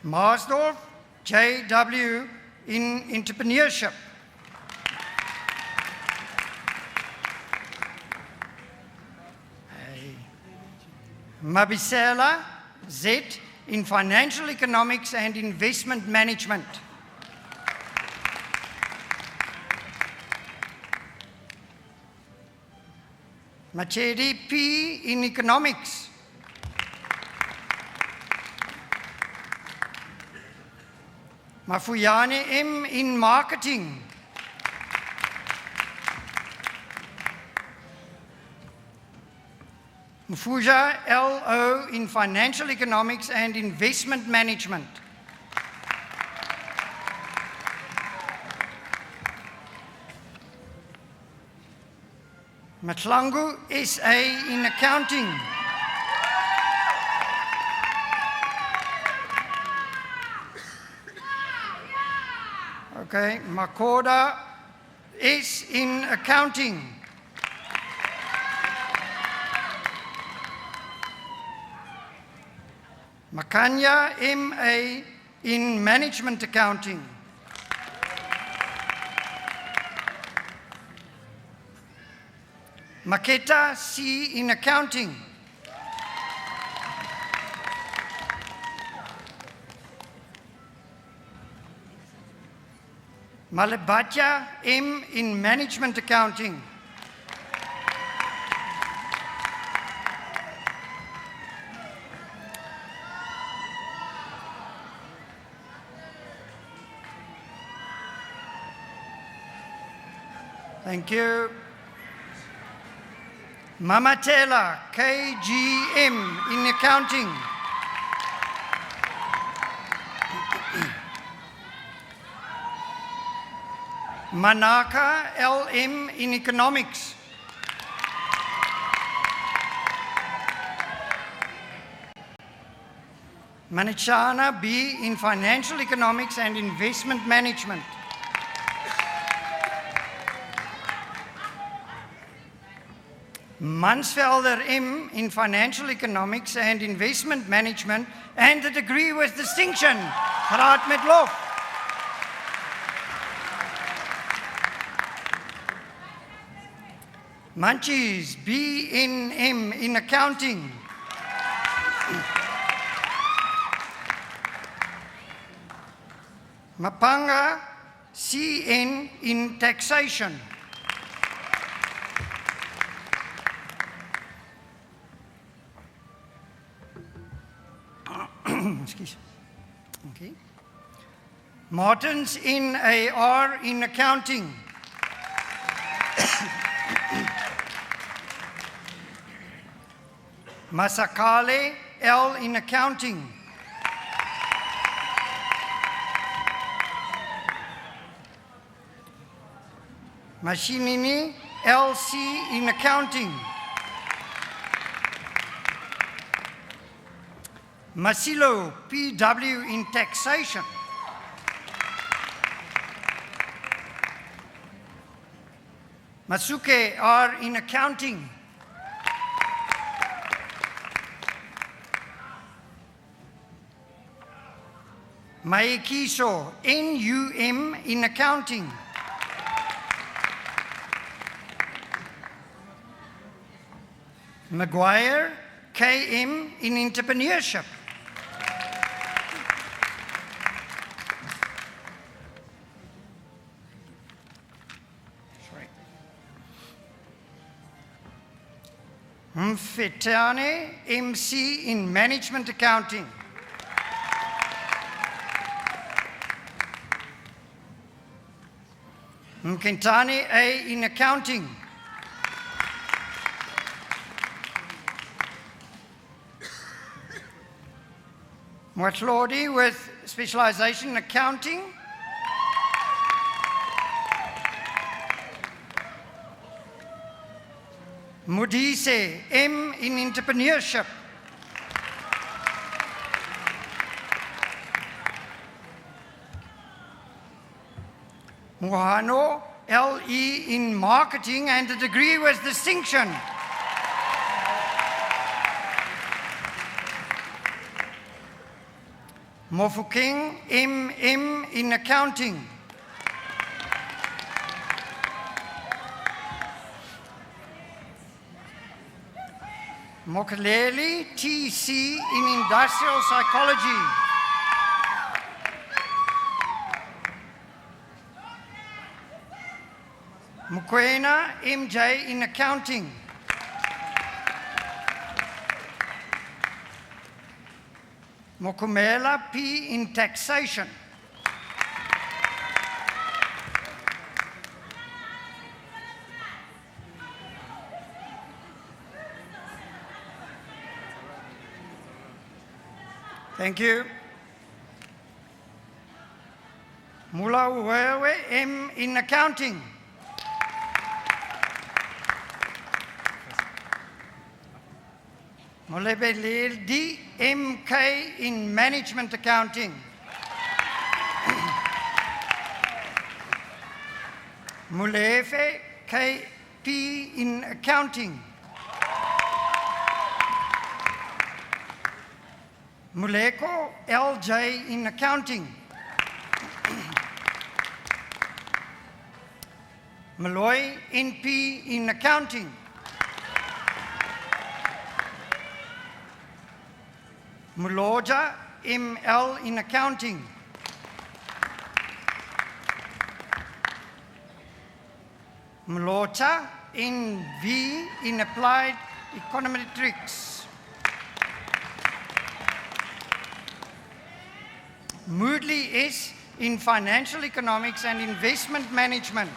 Marsdorf JW in Entrepreneurship. Mabisela Z in Financial Economics and Investment Management. Machedi P in Economics. Mafuyane M in Marketing. Mfuja LO in Financial Economics and Investment Management. Matlangu SA in Accounting. Okay, Makoda S in Accounting. Makanya MA in Management Accounting. Maketa C in Accounting. Malebatya M in Management Accounting. Thank you. Mamatela KGM in Accounting. Manaka LM in Economics. Manichana B in Financial Economics and Investment Management. Mansfelder M in Financial Economics and Investment Management and the degree with distinction. Graad met lof. Munchies, BNM in accounting. Mapanga, CN in taxation. Excuse. Okay. Martins in AR in accounting. Masakale, L in accounting. Mashinini, LC in accounting. Masilo, PW in taxation. Masuke, R in accounting. Maekiso, NUM in accounting. Maguire, KM in entrepreneurship. Sorry. Mfetane, MC in management accounting. Mkentani, A in accounting. Mwatlodi with specialization in accounting. Mudise, M in entrepreneurship. Muhano, LE in marketing and a degree with distinction. Mofokeng, MM in accounting. Mokaleli, TC in industrial psychology. Mukwena, MJ in accounting. Mokumela, P in taxation. Thank you. Mula Uwewe, M in accounting. Molebelel D, MK in management accounting. Mulefe, KP in accounting. Muleko, LJ in accounting. Malloy, NP in accounting. Muloja, ML in accounting. Mlota, NV in applied econometrics. Moodley S in financial economics and investment management.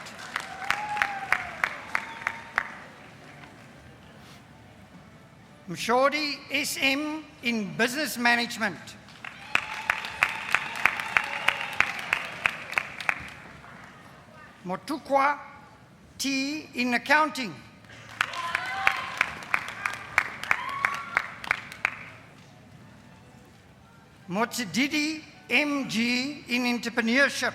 Mshodi SM in business management. Motukwa T in accounting. Motsididi MG in entrepreneurship.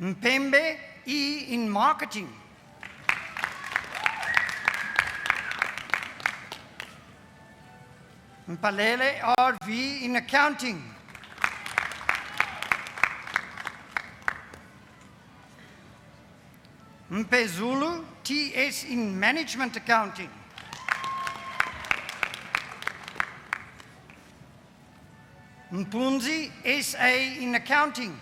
Mpembe E in marketing. Mpalele RV in accounting. Mpezulu, TS in Management Accounting. Mpunzi, SA in Accounting.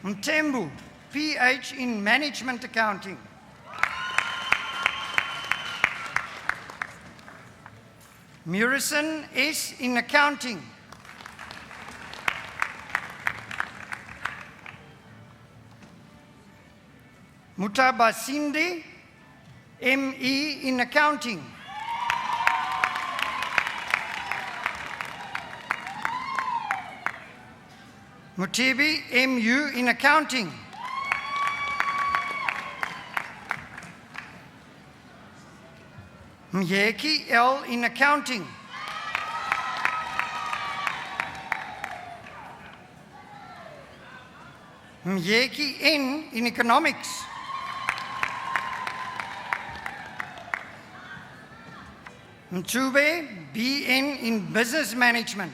Mtembu, PH in Management Accounting. Murison, S in Accounting. Mutabasinde, ME in Accounting. Mutibi, MU in Accounting. Myeki, L in Accounting. Myeki, N in Economics. Mtube, BN in Business Management.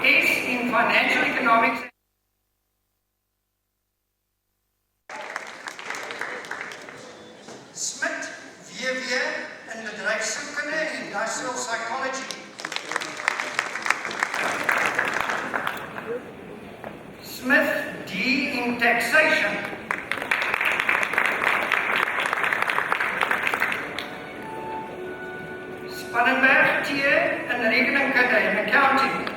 S in financial economics. Smit, VW in bedryfskunde en industrial psychology. Smith, D in taxation. Spannenberg, T in rekeningkunde en accounting.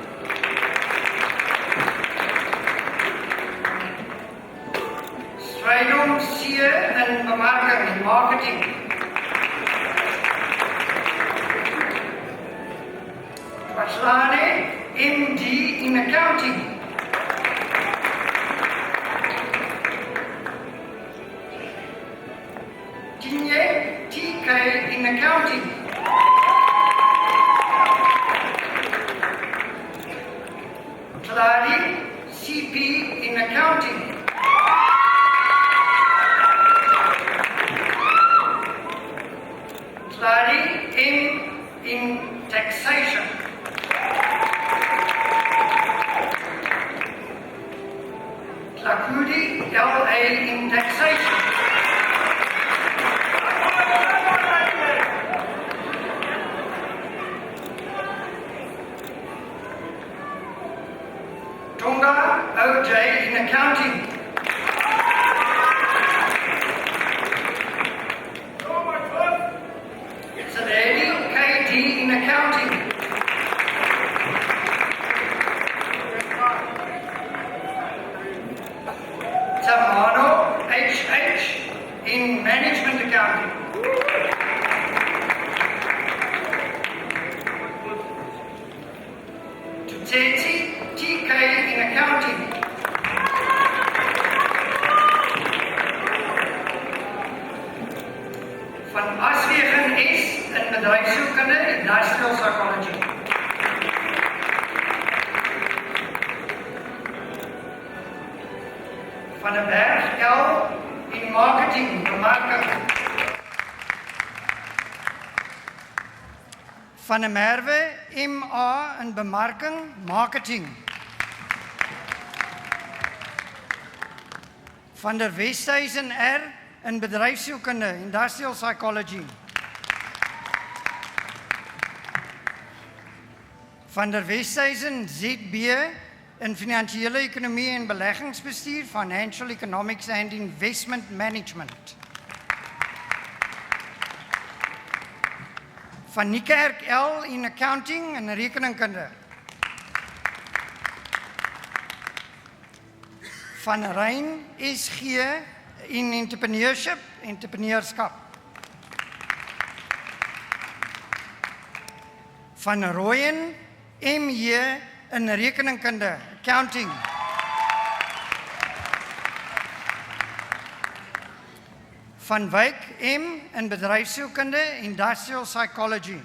Strydom, C in bemarking en marketing. Waslane, MD in accounting. Tinye, TK in accounting. Tlali, CP in accounting. Tlali, M in taxation. Tlakudi, LA in taxation. Tonga, OJ in accounting. Sadeli, KD in accounting. Tamano, HH in management accounting. Tuteti, TK in accounting. Van Aswegen S in bedryfskunde en industrial psychology. Van der Berg L in marketing, bemarking. Van der Merwe MA in bemarking, marketing. Van der Westhuizen R in bedryfskunde, industrial psychology. Van der Westhuizen ZB in finansiële ekonomie en beleggingsbestuur, financial economics and investment management. Van Niekerk L in accounting en rekeningkunde. Van Rijn SG in entrepreneurskap. Van Rooyen MJ in rekeningkunde, accounting. Van Wyk M in bedryfskunde, industrial psychology.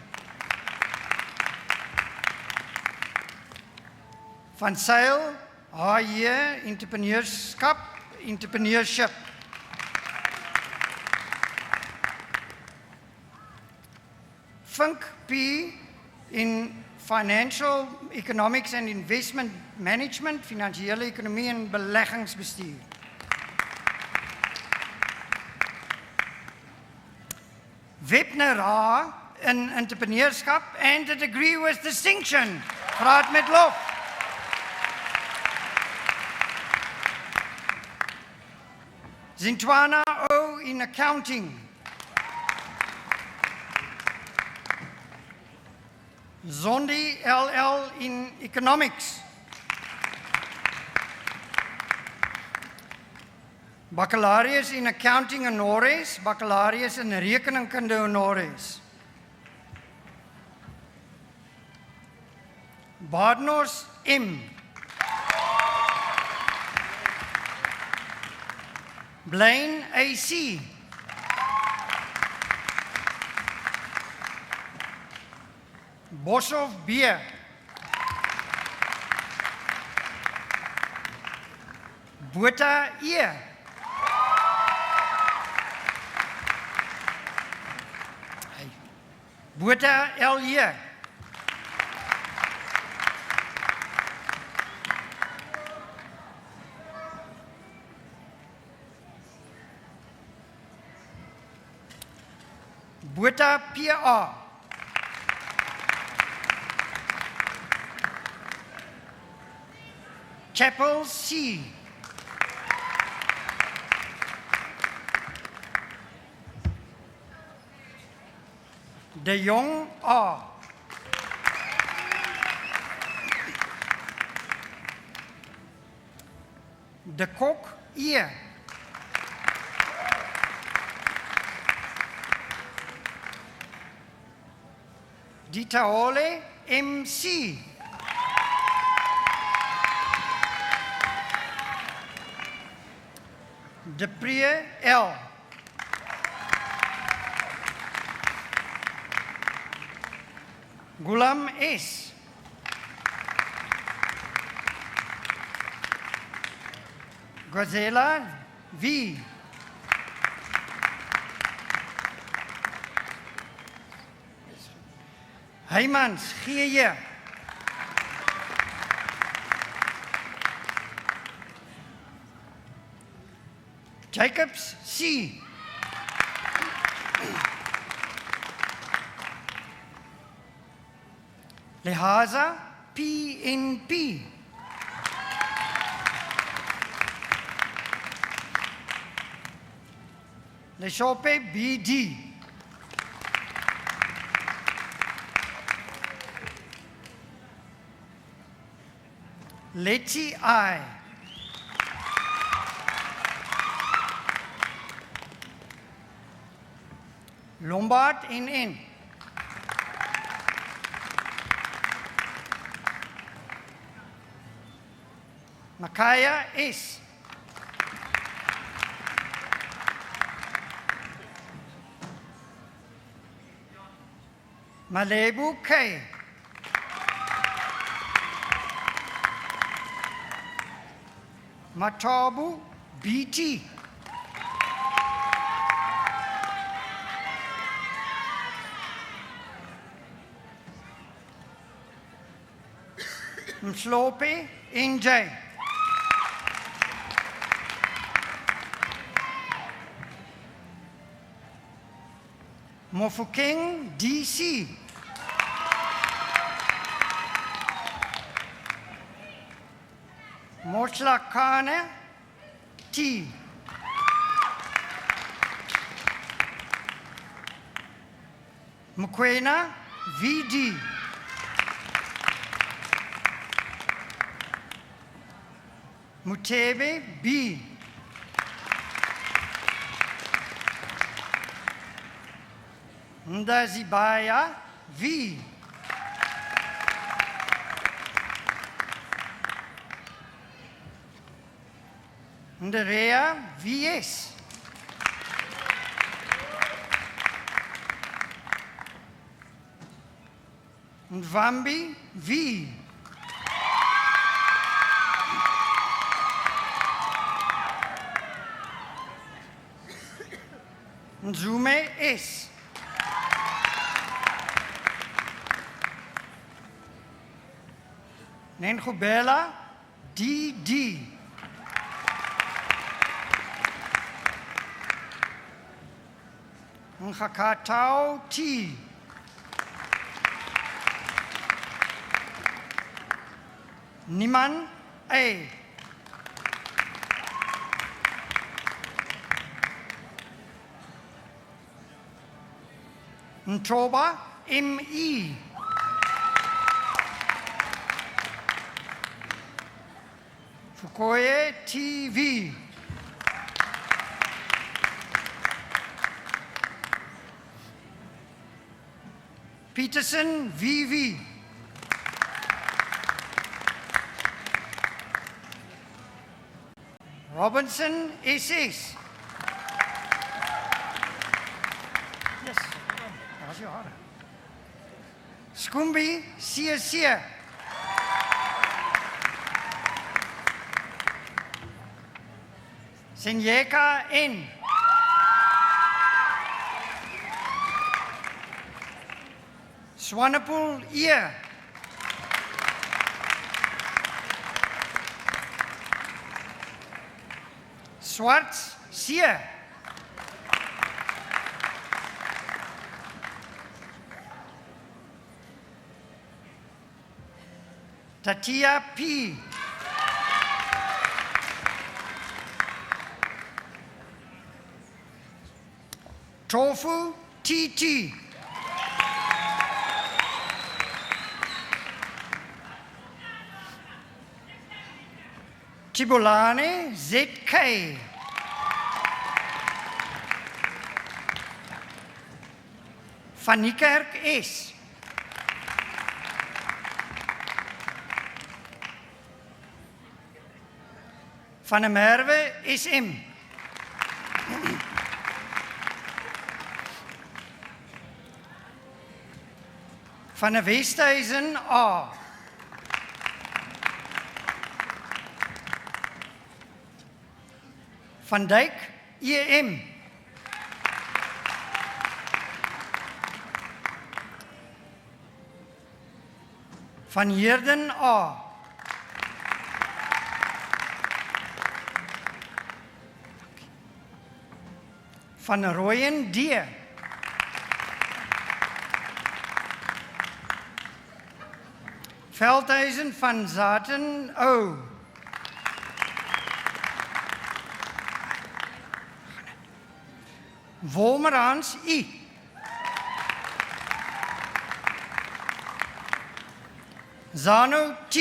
Van Sail HJ entrepreneurship. Funk P in financial economics and investment management, finansiële ekonomie en beleggingsbestuur. Webner H in entrepreneurskap and a degree with distinction. Graad met lof. Zintwana O in accounting. Zondi LL in economics. Baccalaureus in accounting honores, baccalaureus in rekeningkunde honores. Badnos M. Blaine AC. Boshoff B. Botha E. Botha L. Botha PA. Chapel C. De Jong A. De Kok E. Ditaole MC. De Prie L. Gulam S. Gazela V. Heymans G. Jacobs C. Lehaza PNP. Leshope BD. Letty I. Lombard NN. Makaya S. Malebu K. Matabu BT. Mslope NJ. Mofokeng DC. Motlakane T. Mokwena VD. Mutebe B. Ndazibaya V. Nderea VS. Ndvambi V. Nzume S. Nengubela DD. Ngakatau T. Niman A. Ntoba ME. Fukoye TV. Peterson VV. Robinson SS. Yes, how's your order? Skumbi CSC. Senyeka N. Swanepoel E. Swarts C. Tatia P. Tofu TT. Chibolane ZK. Van Niekerk S. Van der Merwe SM. Van der Westhuizen A. Van Dijk EM. Van Heerden A. Van Rooyen D. Veldhuizen van Zaten O. Wolmerans I. Zano T.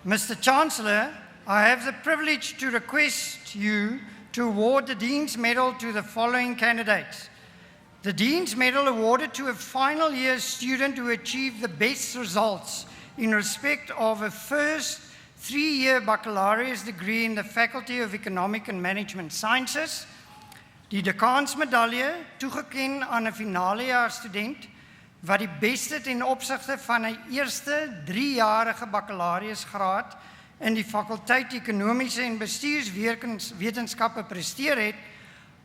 Mr. Chancellor, I have the privilege to request you to award the Dean's Medal to the following candidates. The Dean's Medal awarded to a final year student who achieved the best results in respect of a first 3-year baccalaureate degree in the Faculty of Economic and Management Sciences. Die dekaansmedalje, toegekend aan 'n finalejaar student wat die beste ten opsigte van 'n eerste 3-jarige baccalaureusgraad in die fakulteit Ekonomiese en Bestuurswetenskappe presteer het,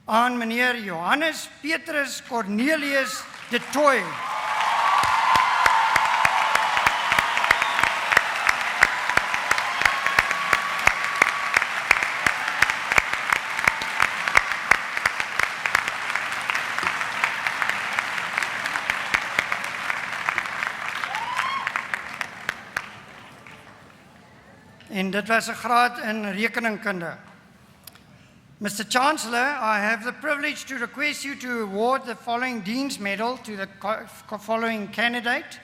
aan meneer Johannes Petrus Cornelius de Tooy. En dit was 'n graad in rekeningkunde. Mr. Chancellor, I have the privilege to request you to award the following Dean's Medal to the following candidate.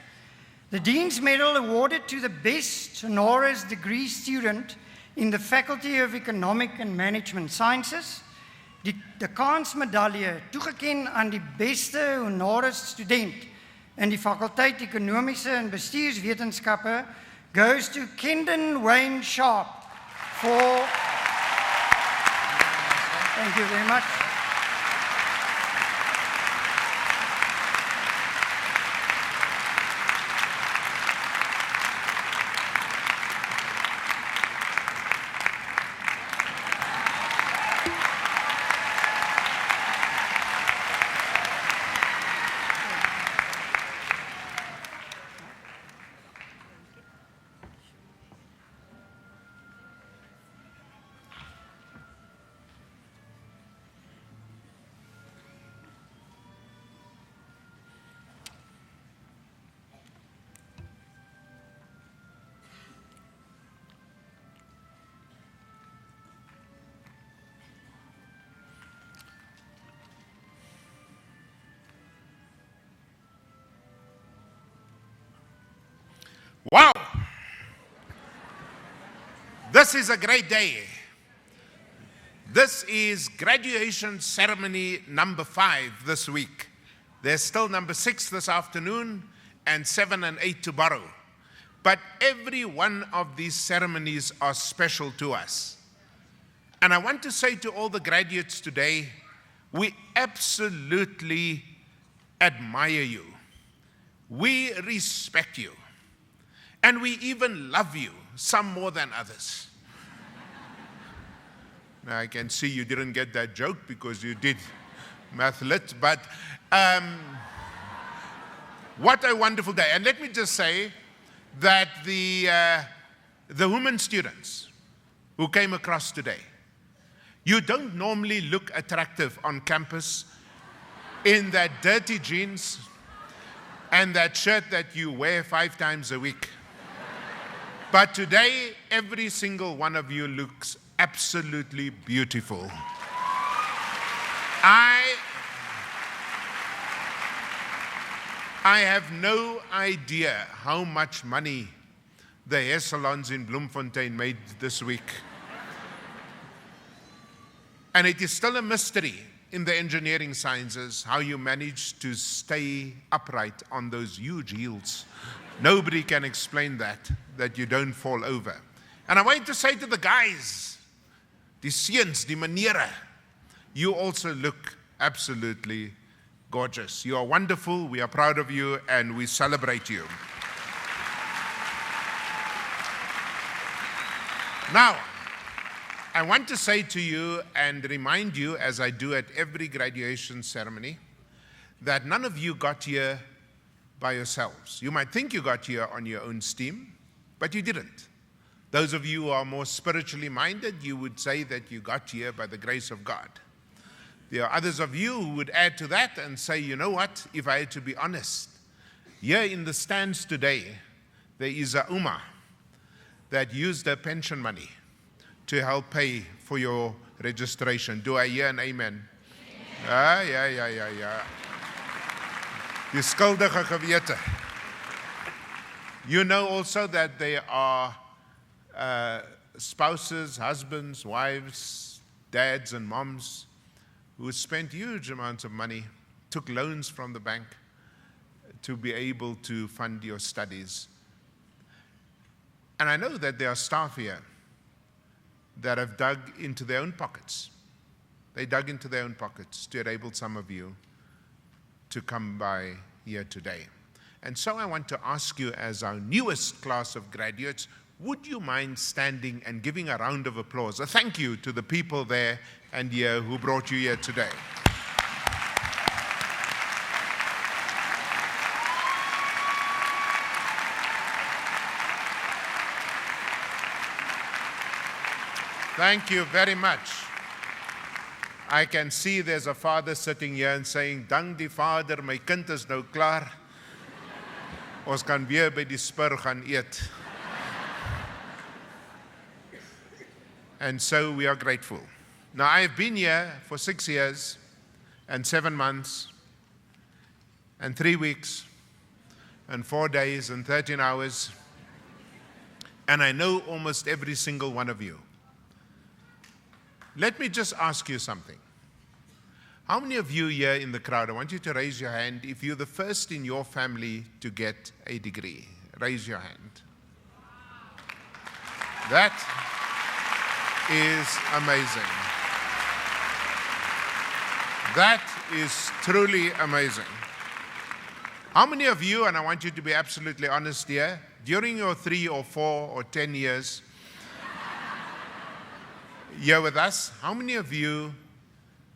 The Dean's Medal awarded to the best honoris degree student in the Faculty of Economic and Management Sciences. Die dekaansmedalje, toegekend aan die beste honoris student in die fakulteit Ekonomiese en Bestuurswetenskappe, goes to Kendon Wayne Sharp for... Thank you very much. Wow! This is a great day. This is graduation ceremony number 5 this week. There's still number 6 this afternoon and 7 and 8 tomorrow. But every one of these ceremonies are special to us. And I want to say to all the graduates today, we absolutely admire you. We respect you. And we even love you, some more than others. Now, I can see you didn't get that joke because you did math lit, but what a wonderful day. And let me just say that the women students who came across today, you don't normally look attractive on campus in that dirty jeans and that shirt that you wear 5 times a week. But today, every single one of you looks absolutely beautiful. I have no idea how much money the hair salons in Bloemfontein made this week. And it is still a mystery in the engineering sciences how you manage to stay upright on those huge heels. Nobody can explain that you don't fall over. And I want to say to the guys, die seuns, die maniere, you also look absolutely gorgeous. You are wonderful, we are proud of you, and we celebrate you. Now, I want to say to you and remind you, as I do at every graduation ceremony, that none of you got here by yourselves. You might think you got here on your own steam, but you didn't. Those of you who are more spiritually minded, you would say that you got here by the grace of God. There are others of you who would add to that and say, you know what, if I had to be honest, here in the stands today, there is a Uma that used her pension money to help pay for your registration. Do I hear an amen? Ja. Die skuldige gewete. You know also that there are spouses, husbands, wives, dads and moms who spent huge amounts of money, took loans from the bank to be able to fund your studies. And I know that there are staff here that have dug into their own pockets. They dug into their own pockets to enable some of you to come by here today. And so I want to ask you, as our newest class of graduates, would you mind standing and giving a round of applause, a thank you to the people there and here who brought you here today. Thank you very much. I can see there's a father sitting here and saying, dank die Vader, my kind is nou klaar. Ons kan weer by die spur gaan eet. And so we are grateful. Now, I have been here for 6 years and 7 months and 3 weeks and 4 days and 13 hours, and I know almost every single one of you. Let me just ask you something. How many of you here in the crowd, I want you to raise your hand if you're the first in your family to get a degree. Raise your hand. That is amazing. That is truly amazing. How many of you, and I want you to be absolutely honest here, during your 3 or 4 or 10 years here with us, how many of you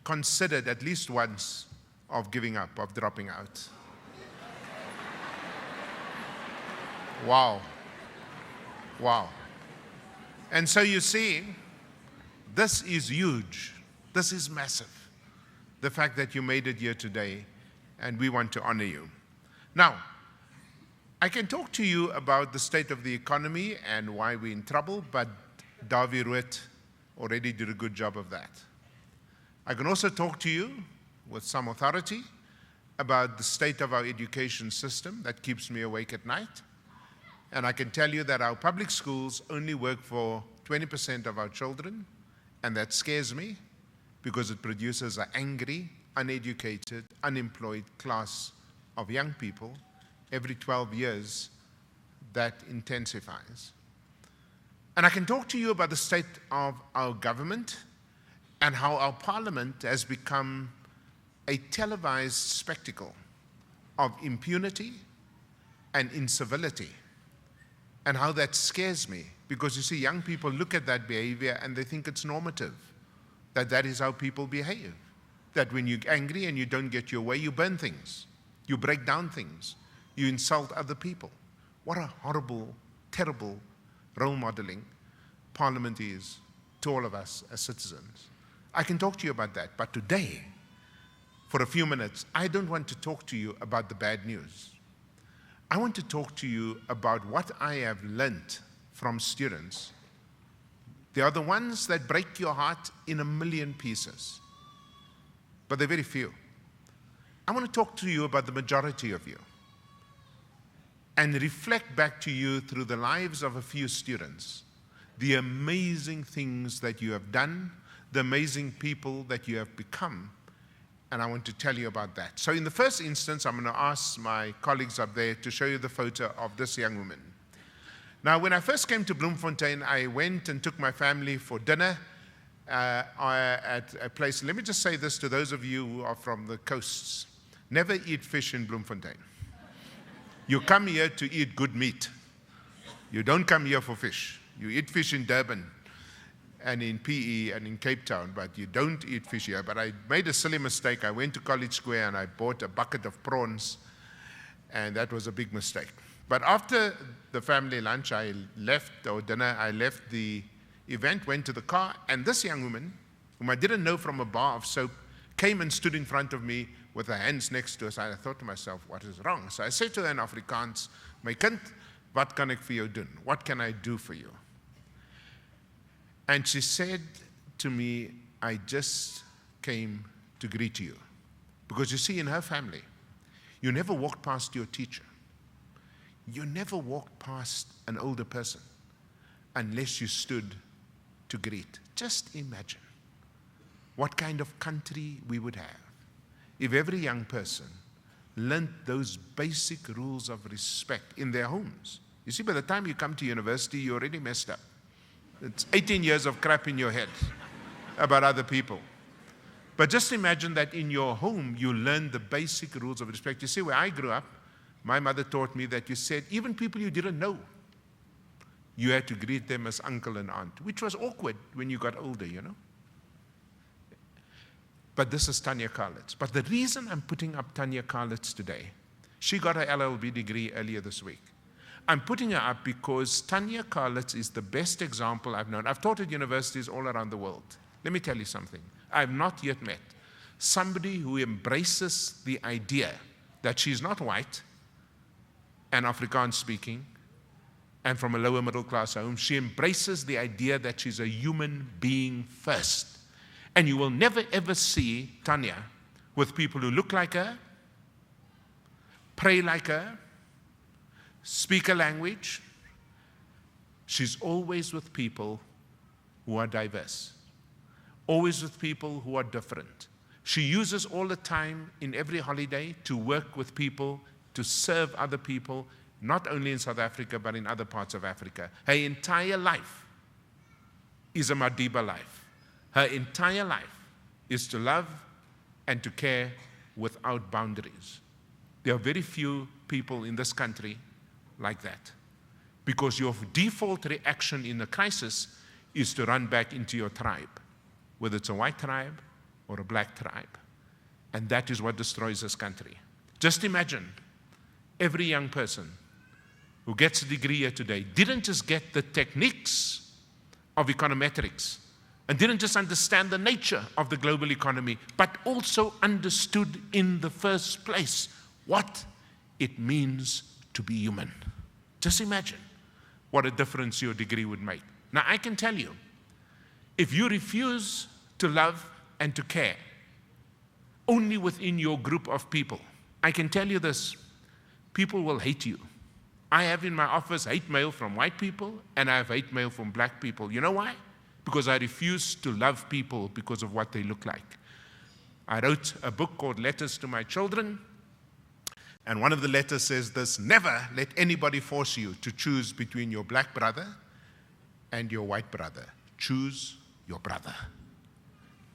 considered at least once of giving up, of dropping out? Wow. Wow. And so you see, this is huge. This is massive. The fact that you made it here today, and we want to honor you. Now, I can talk to you about the state of the economy and why we're in trouble, but Davie Rood already did a good job of that. I can also talk to you with some authority about the state of our education system that keeps me awake at night. And I can tell you that our public schools only work for 20% of our children, and that scares me because it produces an angry, uneducated, unemployed class of young people. Every 12 years, that intensifies. And I can talk to you about the state of our government and how our parliament has become a televised spectacle of impunity and incivility, and how that scares me, because you see, young people look at that behavior and they think it's normative, that is how people behave, that when you're angry and you don't get your way, you burn things, you break down things, you insult other people. What a horrible, terrible role modeling Parliament is to all of us as citizens. I can talk to you about that, but today, for a few minutes, I don't want to talk to you about the bad news. I want to talk to you about what I have learnt from students. They are the ones that break your heart in a million pieces, but they're very few. I want to talk to you about the majority of you and reflect back to you through the lives of a few students the amazing things that you have done, the amazing people that you have become, and I want to tell you about that. So in the first instance, I'm going to ask my colleagues up there to show you the photo of this young woman. Now, when I first came to Bloemfontein, I went and took my family for dinner at a place. Let me just say this to those of you who are from the coasts. Never eat fish in Bloemfontein. You come here to eat good meat. You don't come here for fish. You eat fish in Durban and in PE and in Cape Town, but you don't eat fish here. But I made a silly mistake. I went to College Square and I bought a bucket of prawns, and that was a big mistake. But after the family lunch, I left the event, went to the car, and this young woman, whom I didn't know from a bar of soap, came and stood in front of me with her hands next to us. I thought to myself, what is wrong? So I said to her in Afrikaans, "My kind, wat kan ek vir jou doen? What can I do for you?" And she said to me, "I just came to greet you." Because you see, in her family, you never walked past your teacher. You never walked past an older person unless you stood to greet. Just imagine what kind of country we would have if every young person learned those basic rules of respect in their homes. You see, by the time you come to university, you're already messed up. It's 18 years of crap in your head about other people. But just imagine that in your home, you learn the basic rules of respect. You see, where I grew up, my mother taught me that you said, even people you didn't know, you had to greet them as uncle and aunt, which was awkward when you got older, you know. But this is Tanya Karlitz. But the reason I'm putting up Tanya Karlitz today, she got her LLB degree earlier this week. I'm putting her up because Tanya Karlitz is the best example I've known. I've taught at universities all around the world. Let me tell you something. I've not yet met somebody who embraces the idea that she's not white and Afrikaans speaking and from a lower middle class home. She embraces the idea that she's a human being first. And you will never ever see Tanya with people who look like her, pray like her, speak a language. She's always with people who are diverse, always with people who are different. She uses all the time in every holiday to work with people, to serve other people, not only in South Africa, but in other parts of Africa. Her entire life is a Madiba life. Her entire life is to love and to care without boundaries. There are very few people in this country like that, because your default reaction in a crisis is to run back into your tribe, whether it's a white tribe or a black tribe. And that is what destroys this country. Just imagine every young person who gets a degree here today didn't just get the techniques of econometrics and didn't just understand the nature of the global economy, but also understood in the first place what it means to be human. Just imagine what a difference your degree would make. Now, I can tell you, if you refuse to love and to care only within your group of people, I can tell you this, people will hate you. I have in my office hate mail from white people, and I have hate mail from black people. You know why? Because I refuse to love people because of what they look like. I wrote a book called Letters to My Children, and one of the letters says this: never let anybody force you to choose between your black brother and your white brother. Choose your brother.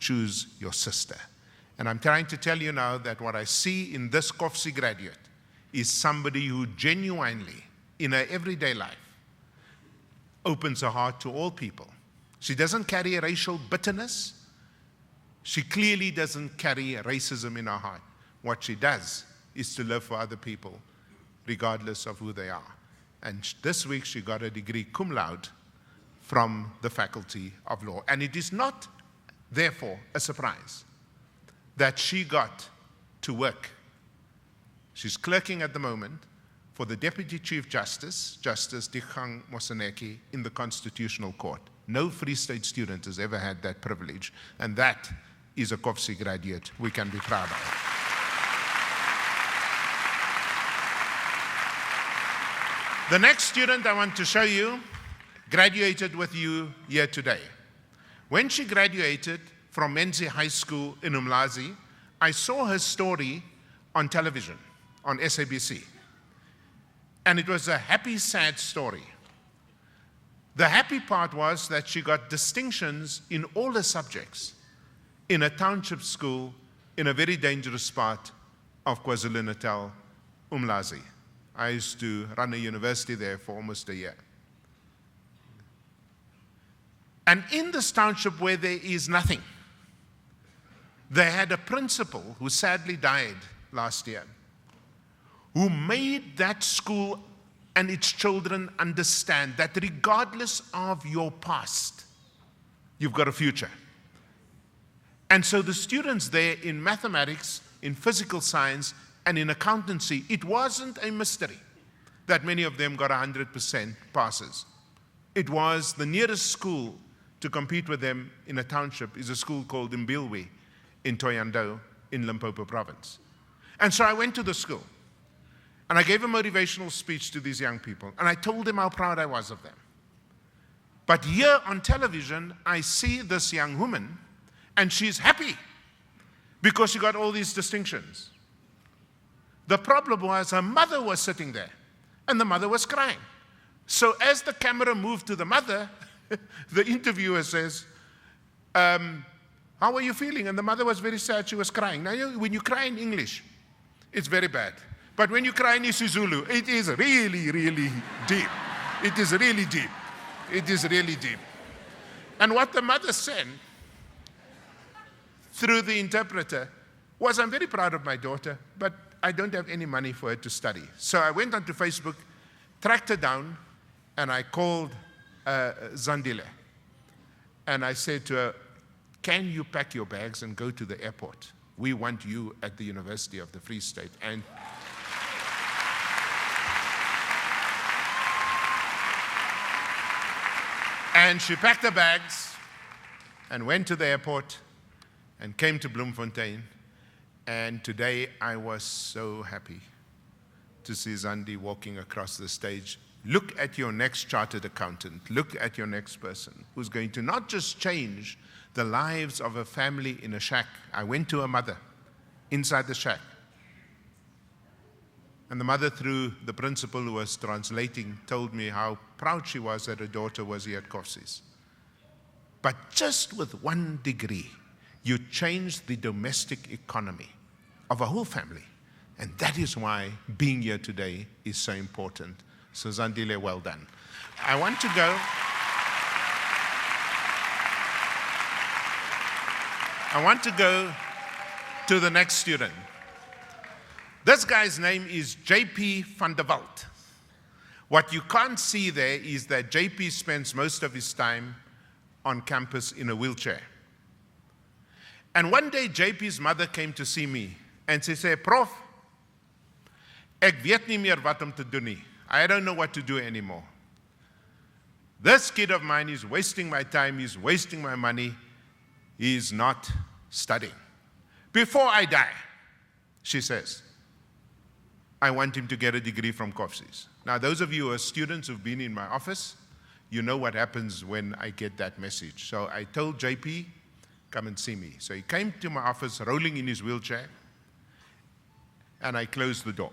choose your sister. And I'm trying to tell you now that what I see in this COFSI graduate is somebody who genuinely, in her everyday life, opens her heart to all people. She doesn't carry a racial bitterness. She clearly doesn't carry racism in her heart. What she does is to live for other people, regardless of who they are. And this week she got a degree cum laude from the Faculty of Law. And it is not, therefore, a surprise that she got to work. She's clerking at the moment for the Deputy Chief Justice, Justice Dikgang Moseneke, in the Constitutional Court. No Free State student has ever had that privilege, and that is a COFSI graduate we can be proud of. The next student I want to show you graduated with you here today. When she graduated from Menzi High School in Umlazi, I saw her story on television, on SABC. And it was a happy, sad story. The happy part was that she got distinctions in all the subjects in a township school in a very dangerous part of KwaZulu-Natal, Umlazi. I used to run a university there for almost a year. And in this township where there is nothing, they had a principal who sadly died last year, who made that school and its children understand that regardless of your past, you've got a future. And so the students there in mathematics, in physical science, and in accountancy, it wasn't a mystery that many of them got 100% passes. It was the nearest school to compete with them in a township is a school called Mbilwi in Thohoyandou in Limpopo province. And so I went to the school and I gave a motivational speech to these young people and I told them how proud I was of them. But here on television, I see this young woman and she's happy because she got all these distinctions. The problem was her mother was sitting there and the mother was crying. So as the camera moved to the mother, the interviewer says, how are you feeling? And the mother was very sad, she was crying. Now, when you cry in English, it's very bad. But when you cry in isiZulu, it is really, really deep. It is really deep. It is really deep. And what the mother said through the interpreter was, I'm very proud of my daughter, but I don't have any money for her to study. So I went onto Facebook, tracked her down, and I called Zandile. And I said to her, can you pack your bags and go to the airport? We want you at the University of the Free State. And she packed her bags and went to the airport and came to Bloemfontein. And today I was so happy to see Zandi walking across the stage. Look at your next chartered accountant. Look at your next person who's going to not just change the lives of a family in a shack. I went to a mother inside the shack. And the mother, through the principal who was translating, told me how proud she was that her daughter was here at COFSI's. But just with one degree, you changed the domestic economy of a whole family. And that is why being here today is so important. So Zandile, well done. I want to go to the next student. This guy's name is JP van der Walt. What you can't see there is that JP spends most of his time on campus in a wheelchair. And one day JP's mother came to see me and she said, Prof, ek weet nie meer wat om te doen nie. I don't know what to do anymore. This kid of mine is wasting my time, he's wasting my money, he's not studying. Before I die, she says, I want him to get a degree from COFSI's. Now, those of you who are students who've been in my office, you know what happens when I get that message. So I told JP, come and see me. So he came to my office rolling in his wheelchair, and I closed the door.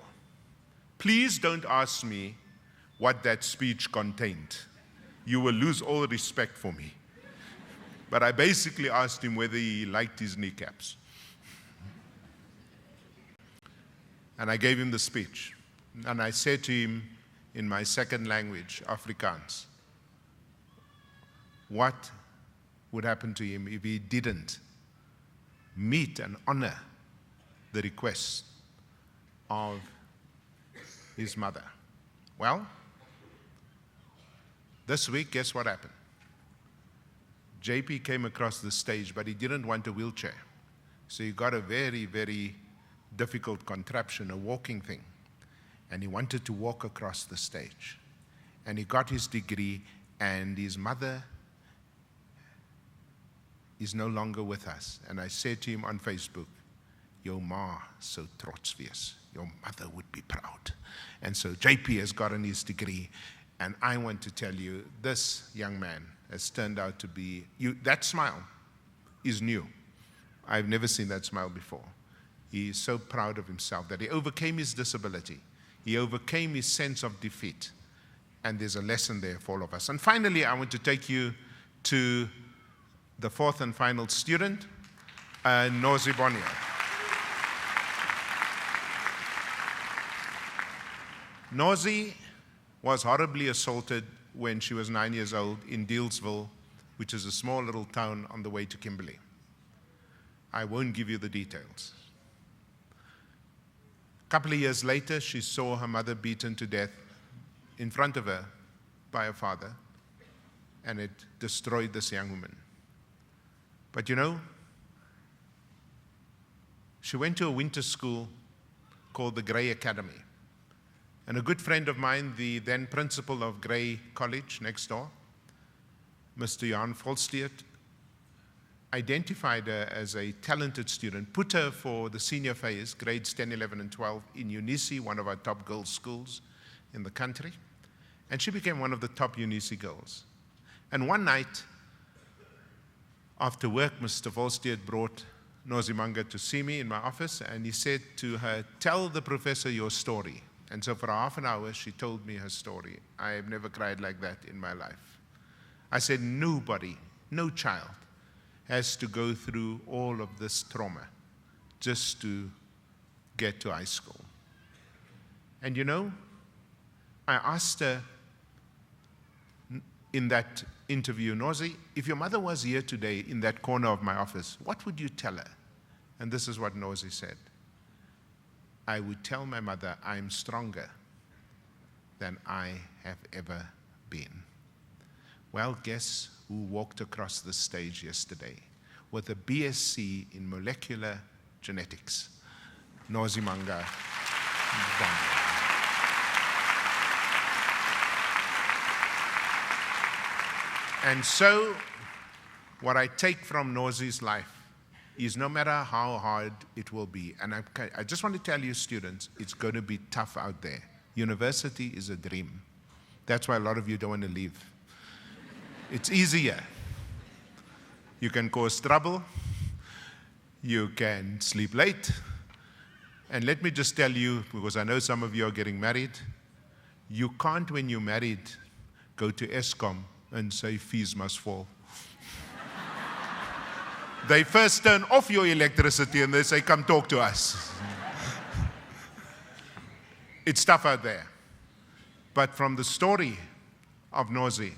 Please don't ask me what that speech contained. You will lose all respect for me. But I basically asked him whether he liked his kneecaps. And I gave him the speech. And I said to him in my second language, Afrikaans, what would happen to him if he didn't meet and honor the request of his mother? Well, this week, guess what happened? JP came across the stage, but he didn't want a wheelchair. So he got a very, very difficult contraption, a walking thing. And he wanted to walk across the stage. And he got his degree, and his mother is no longer with us. And I said to him on Facebook, "Your ma so trots wees. Your mother would be proud." And so JP has gotten his degree, and I want to tell you, this young man has turned out to be, that smile is new. I've never seen that smile before. He is so proud of himself that he overcame his disability. He overcame his sense of defeat. And there's a lesson there for all of us. And finally, I want to take you to the fourth and final student, Nozi Bonnier. Nozi was horribly assaulted when she was 9 years old in Dealsville, which is a small little town on the way to Kimberley. I won't give you the details. A couple of years later, she saw her mother beaten to death in front of her by her father, and it destroyed this young woman. But you know, she went to a winter school called the Grey Academy. And a good friend of mine, the then principal of Grey College next door, Mr. Jan Volsteert, identified her as a talented student, put her for the senior phase, grades 10, 11, and 12, in Unisi, one of our top girls' schools in the country. And she became one of the top Unisi girls. And one night, after work, Mr. Volsteert brought Nozimanga to see me in my office, and he said to her, "Tell the professor your story." And so for half an hour, she told me her story. I have never cried like that in my life. I said, nobody, no child, has to go through all of this trauma just to get to high school. And you know, I asked her in that interview, "Nozi, if your mother was here today in that corner of my office, what would you tell her?" And this is what Nozi said. "I would tell my mother I'm stronger than I have ever been." Well, guess who walked across the stage yesterday with a BSc in molecular genetics? Nozimanga Bonnier. And so, what I take from Nozi's life is no matter how hard it will be, and I just want to tell you students, it's going to be tough out there. University is a dream. That's why a lot of you don't want to leave. It's easier. You can cause trouble. You can sleep late. And let me just tell you, because I know some of you are getting married, you can't, when you're married, go to Eskom and say fees must fall. They first turn off your electricity and they say, "Come talk to us." It's tough out there. But from the story of Nozi,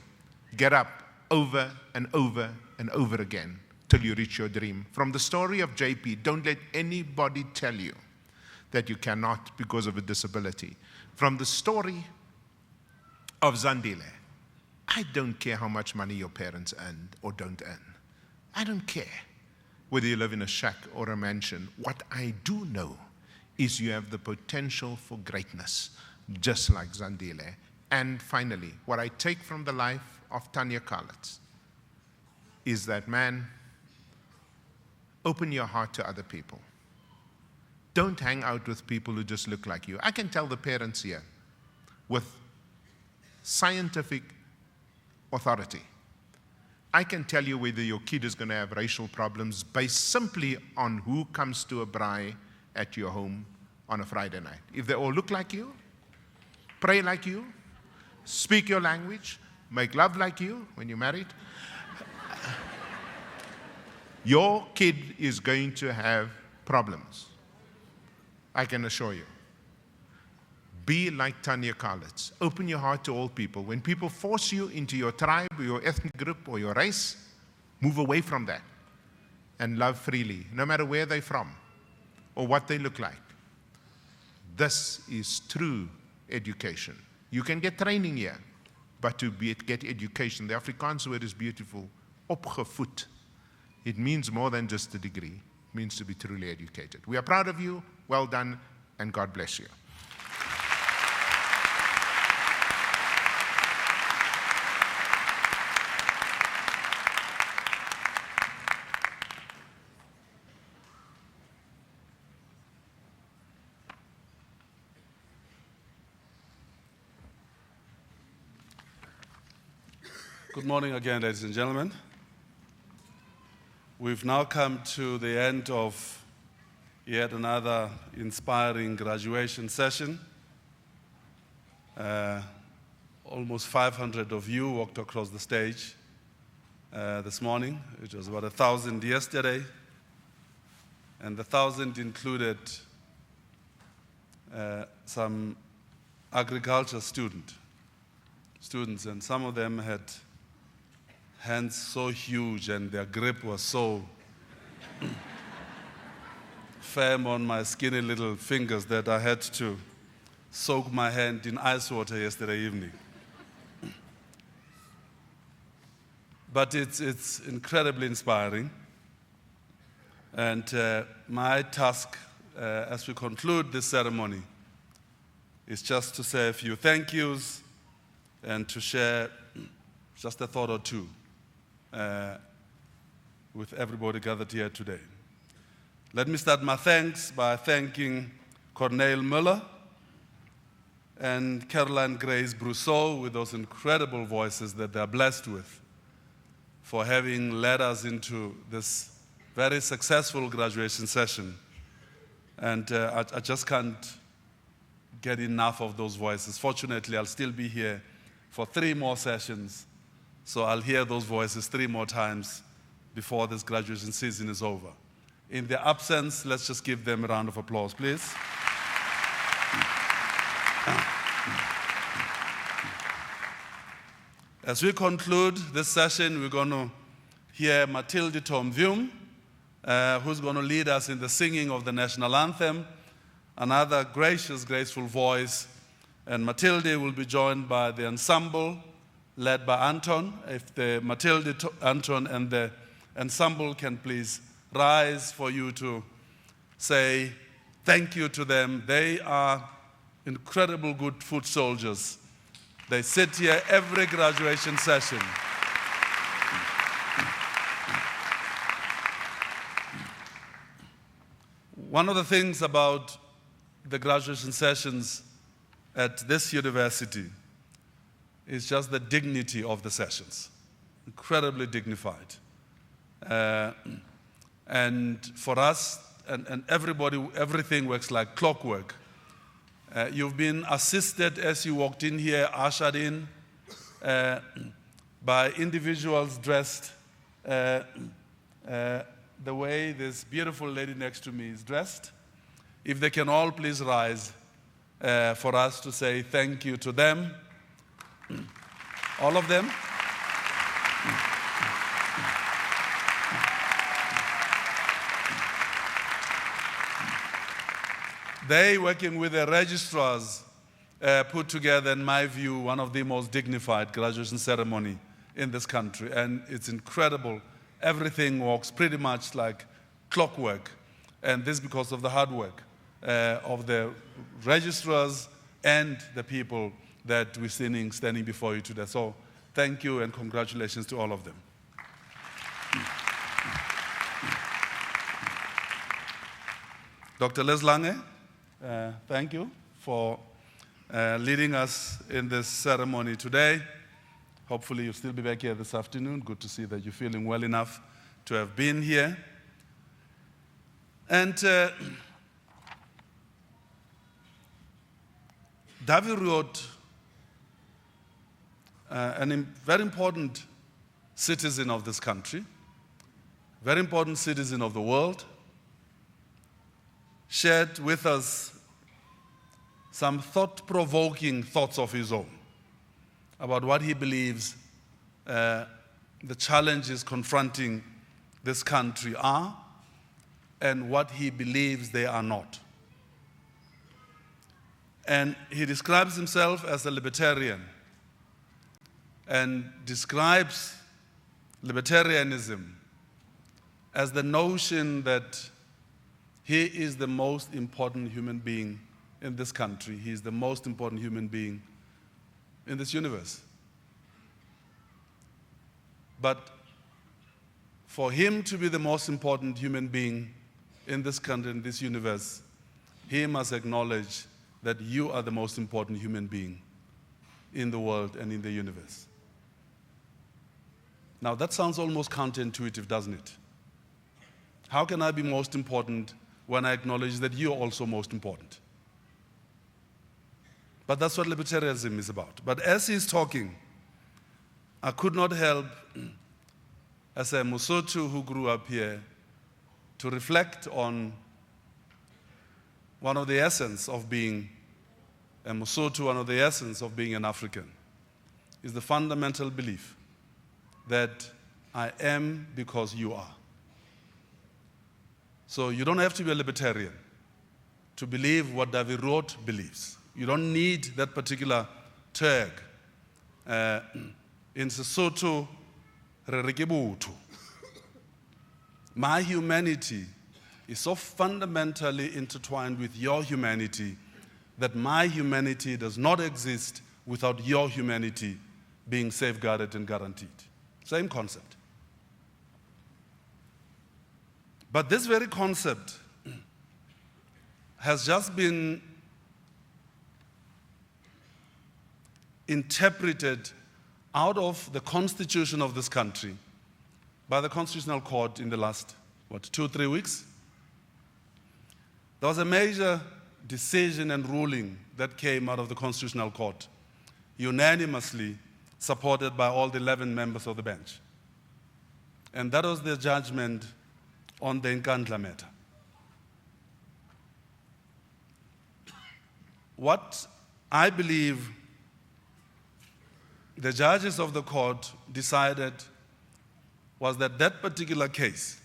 get up over and over and over again till you reach your dream. From the story of JP, don't let anybody tell you that you cannot because of a disability. From the story of Zandile, I don't care how much money your parents earn or don't earn. I don't care whether you live in a shack or a mansion. What I do know is you have the potential for greatness, just like Zandile. And finally, what I take from the life of Tanya Kalitz is that, man, open your heart to other people. Don't hang out with people who just look like you. I can tell the parents here with scientific authority, I can tell you whether your kid is going to have racial problems based simply on who comes to a braai at your home on a Friday night. If they all look like you, pray like you, speak your language, make love like you when you're married, Your kid is going to have problems. I can assure you. Be like Tanya Karlitz. Open your heart to all people. When people force you into your tribe, or your ethnic group, or your race, move away from that and love freely, no matter where they're from or what they look like. This is true education. You can get training here, but to get education, the Afrikaans word is beautiful, opgevoed. It means more than just a degree. It means to be truly educated. We are proud of you. Well done, and God bless you. Good morning again, ladies and gentlemen. We've now come to the end of yet another inspiring graduation session. Almost 500 of you walked across the stage this morning. It was about 1,000 yesterday. And the 1,000 included some agriculture students, and some of them had hands so huge and their grip was so firm on my skinny little fingers that I had to soak my hand in ice water yesterday evening. But it's incredibly inspiring. And my task as we conclude this ceremony is just to say a few thank yous and to share just a thought or two with everybody gathered here today. Let me start my thanks by thanking Cornel Muller and Caroline Grace Brousseau with those incredible voices that they're blessed with for having led us into this very successful graduation session. And I just can't get enough of those voices. Fortunately, I'll still be here for 3 more sessions. So I'll hear those voices 3 more times before this graduation season is over. In their absence, let's just give them a round of applause, please. As we conclude this session, we're going to hear Matilde Tomvium, who's going to lead us in the singing of the national anthem. Another gracious, graceful voice. And Matilde will be joined by the ensemble led by Anton. If the Matilde, Anton, and the ensemble can please rise for you to say thank you to them. They are incredible good foot soldiers. They sit here every graduation session. One of the things about the graduation sessions at this university is just the dignity of the sessions. Incredibly dignified. And for us, and everybody, everything works like clockwork. You've been assisted as you walked in here, ushered in by individuals dressed the way this beautiful lady next to me is dressed. If they can all please rise for us to say thank you to them. All of them. They, working with the registrars, put together, in my view, one of the most dignified graduation ceremony in this country. And it's incredible. Everything walks pretty much like clockwork. And this because of the hard work of the registrars and the people that we're standing before you today. So thank you and congratulations to all of them. Dr. Les Lange, thank you for leading us in this ceremony today. Hopefully you'll still be back here this afternoon. Good to see that you're feeling well enough to have been here. And David Riot, a very important citizen of this country, very important citizen of the world, shared with us some thought-provoking thoughts of his own about what he believes the challenges confronting this country are and what he believes they are not. And he describes himself as a libertarian and describes libertarianism as the notion that he is the most important human being in this country. He is the most important human being in this universe. But for him to be the most important human being in this country, in this universe, he must acknowledge that you are the most important human being in the world and in the universe. Now, that sounds almost counterintuitive, doesn't it? How can I be most important when I acknowledge that you're also most important? But that's what libertarianism is about. But as he's talking, I could not help, as a Mosotho who grew up here, to reflect on one of the essence of being a Mosotho, one of the essence of being an African, is the fundamental belief that I am because you are. So you don't have to be a libertarian to believe what David Roth believes. You don't need that particular tag. In Sesotho, re re ke botho. My humanity is so fundamentally intertwined with your humanity that my humanity does not exist without your humanity being safeguarded and guaranteed. Same concept. But this very concept has just been interpreted out of the constitution of this country by the Constitutional Court in the last, 2 or 3 weeks? There was a major decision and ruling that came out of the Constitutional Court, unanimously supported by all the 11 members of the bench. And that was the judgment on the Nkandla matter. What I believe the judges of the court decided was that that particular case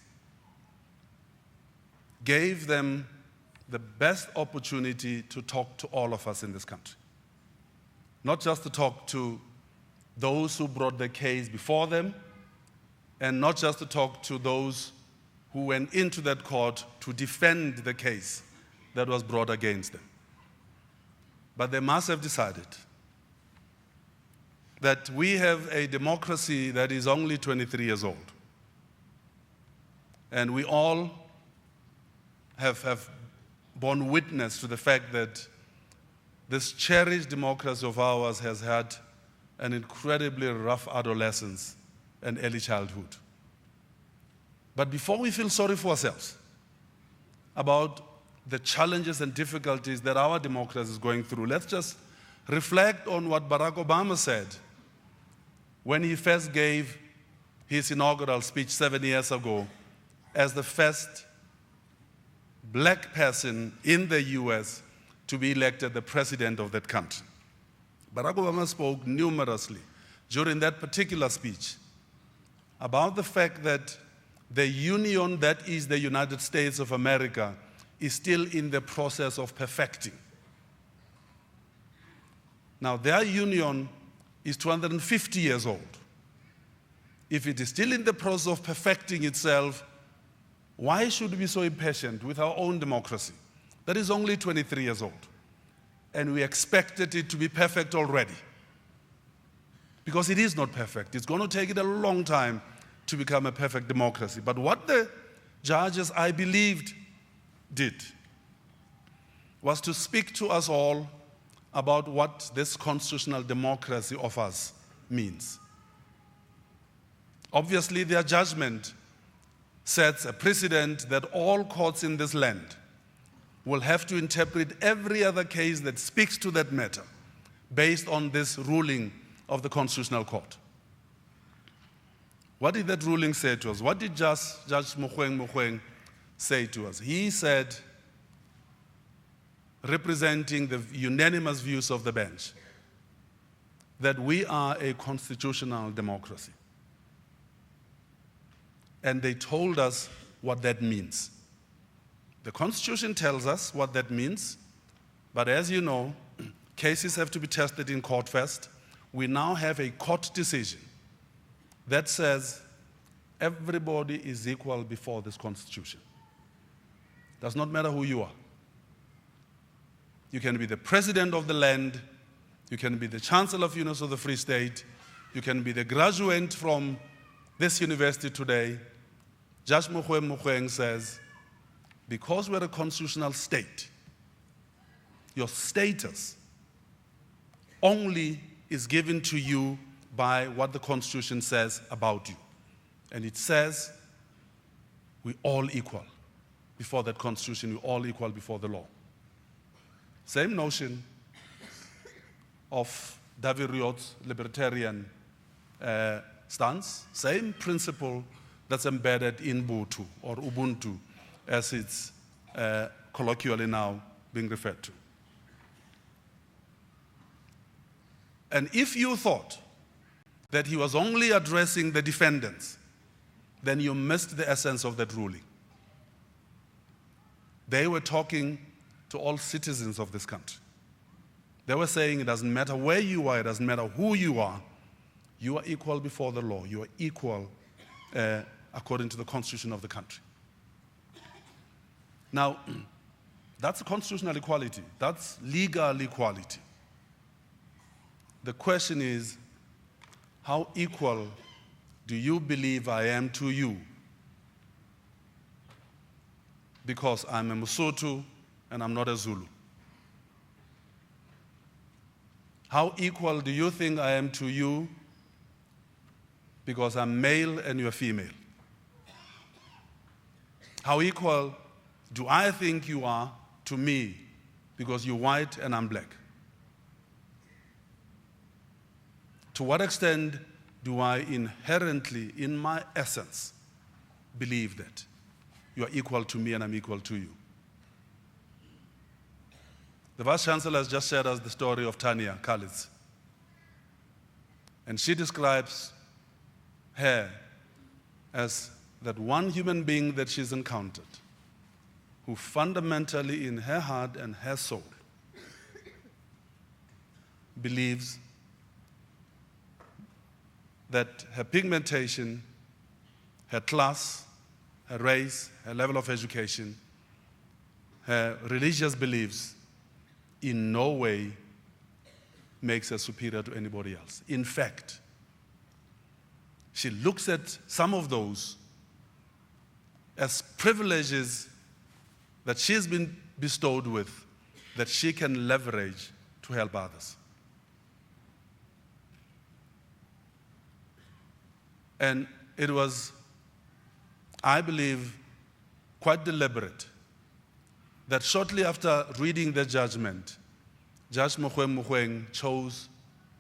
gave them the best opportunity to talk to all of us in this country. Not just to talk to those who brought the case before them, and not just to talk to those who went into that court to defend the case that was brought against them. But they must have decided that we have a democracy that is only 23 years old. And we all have borne witness to the fact that this cherished democracy of ours has had an incredibly rough adolescence and early childhood. But before we feel sorry for ourselves about the challenges and difficulties that our democracy is going through, let's just reflect on what Barack Obama said when he first gave his inaugural speech 7 years ago as the first black person in the US to be elected the president of that country. Barack Obama spoke numerously during that particular speech about the fact that the union that is the United States of America is still in the process of perfecting. Now, their union is 250 years old. If it is still in the process of perfecting itself, why should we be so impatient with our own democracy that is only 23 years old? And we expected it to be perfect already. Because it is not perfect. It's going to take it a long time to become a perfect democracy. But what the judges, I believed, did was to speak to us all about what this constitutional democracy of us means. Obviously, their judgment sets a precedent that all courts in this land will have to interpret every other case that speaks to that matter based on this ruling of the Constitutional Court. What did that ruling say to us? What did Judge Mogoeng say to us? He said, representing the unanimous views of the bench, that we are a constitutional democracy. And they told us what that means. The Constitution tells us what that means, but as you know, cases have to be tested in court first. We now have a court decision that says everybody is equal before this Constitution. Does not matter who you are. You can be the president of the land, you can be the Chancellor of the University of the Free State, you can be the graduate from this university today. Judge Mogoeng says, because we're a constitutional state, your status only is given to you by what the Constitution says about you. And it says, we're all equal before that Constitution, we're all equal before the law. Same notion of David Riot's libertarian stance, same principle that's embedded in Ubuntu, or Ubuntu, as it's colloquially now being referred to. And if you thought that he was only addressing the defendants, then you missed the essence of that ruling. They were talking to all citizens of this country. They were saying it doesn't matter where you are, it doesn't matter who you are equal before the law, you are equal according to the constitution of the country. Now, that's constitutional equality, that's legal equality. The question is, how equal do you believe I am to you? Because I'm a Mosotho and I'm not a Zulu. How equal do you think I am to you because I'm male and you're female? How equal do I think you are to me because you're white and I'm black? To what extent do I inherently, in my essence, believe that you are equal to me and I'm equal to you? The Vice-Chancellor has just shared us the story of Tanya Kalitz. And she describes her as that one human being that she's encountered who fundamentally in her heart and her soul believes that her pigmentation, her class, her race, her level of education, her religious beliefs in no way makes her superior to anybody else. In fact, she looks at some of those as privileges that she's been bestowed with that she can leverage to help others. And it was, I believe, quite deliberate that shortly after reading the judgment, Judge Mogoeng chose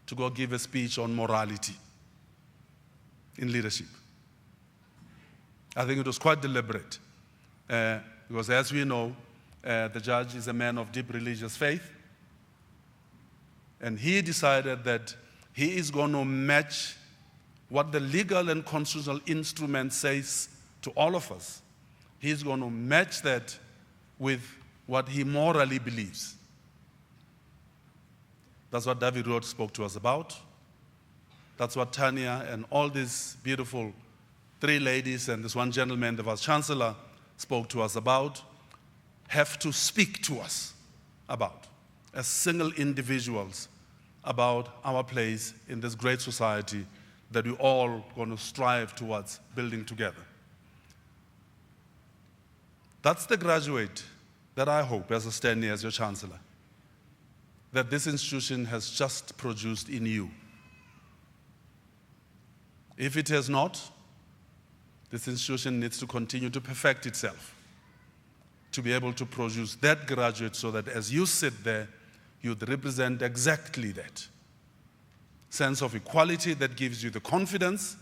to go give a speech on morality in leadership. I think it was quite deliberate because, as we know, the judge is a man of deep religious faith, and he decided that he is going to match what the legal and constitutional instrument says to all of us. He's going to match that with what he morally believes. That's what David Riot spoke to us about. That's what Tanya and all these beautiful three ladies and this one gentleman, the Vice-Chancellor, spoke to us about, have to speak to us about, as single individuals, about our place in this great society that we're all going to strive towards building together. That's the graduate that I hope, as I stand here as your Chancellor, that this institution has just produced in you. If it has not, this institution needs to continue to perfect itself to be able to produce that graduate so that as you sit there, you'd represent exactly that sense of equality that gives you the confidence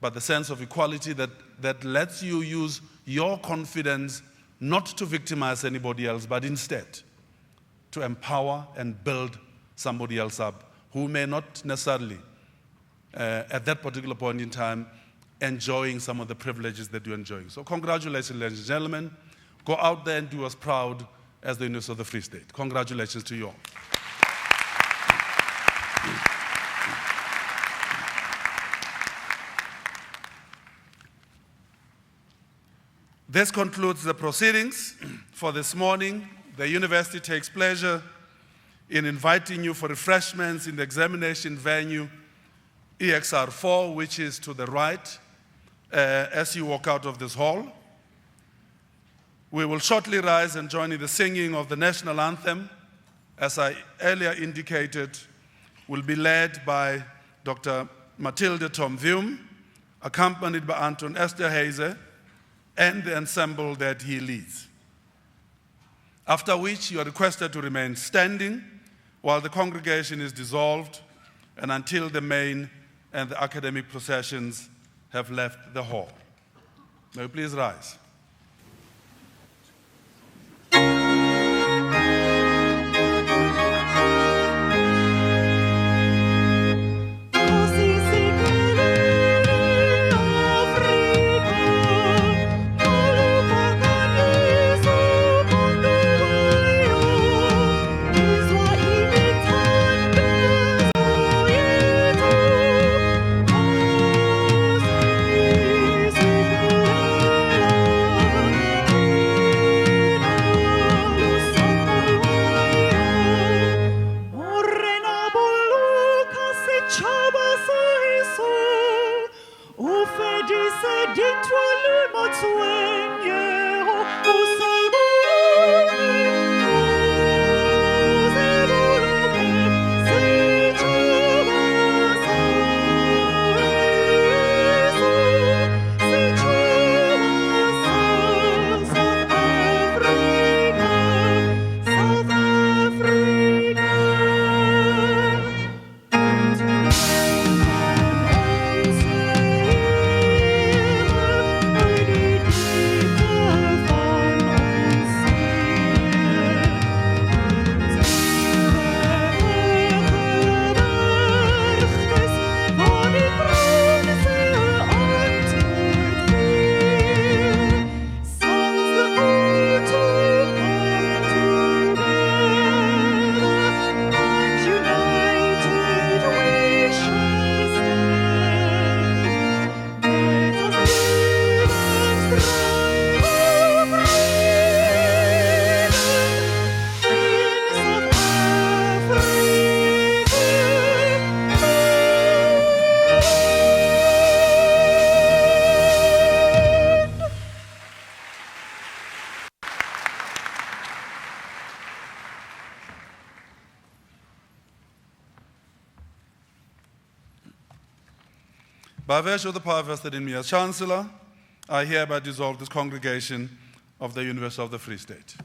but the sense of equality that lets you use your confidence not to victimize anybody else, but instead to empower and build somebody else up who may not necessarily, at that particular point in time, enjoying some of the privileges that you're enjoying. So congratulations, ladies and gentlemen. Go out there and do us proud as the University of the Free State. Congratulations to you all. This concludes the proceedings for this morning. The university takes pleasure in inviting you for refreshments in the examination venue EXR 4, which is to the right as you walk out of this hall. We will shortly rise and join in the singing of the national anthem. As I earlier indicated, will be led by Dr. Matilda Tom-Vium, accompanied by Anton Esterhazy, and the ensemble that he leads. After which you are requested to remain standing while the congregation is dissolved and until the main and the academic processions have left the hall. May you please rise. By virtue of the power vested in me as Chancellor, I hereby dissolve this congregation of the University of the Free State.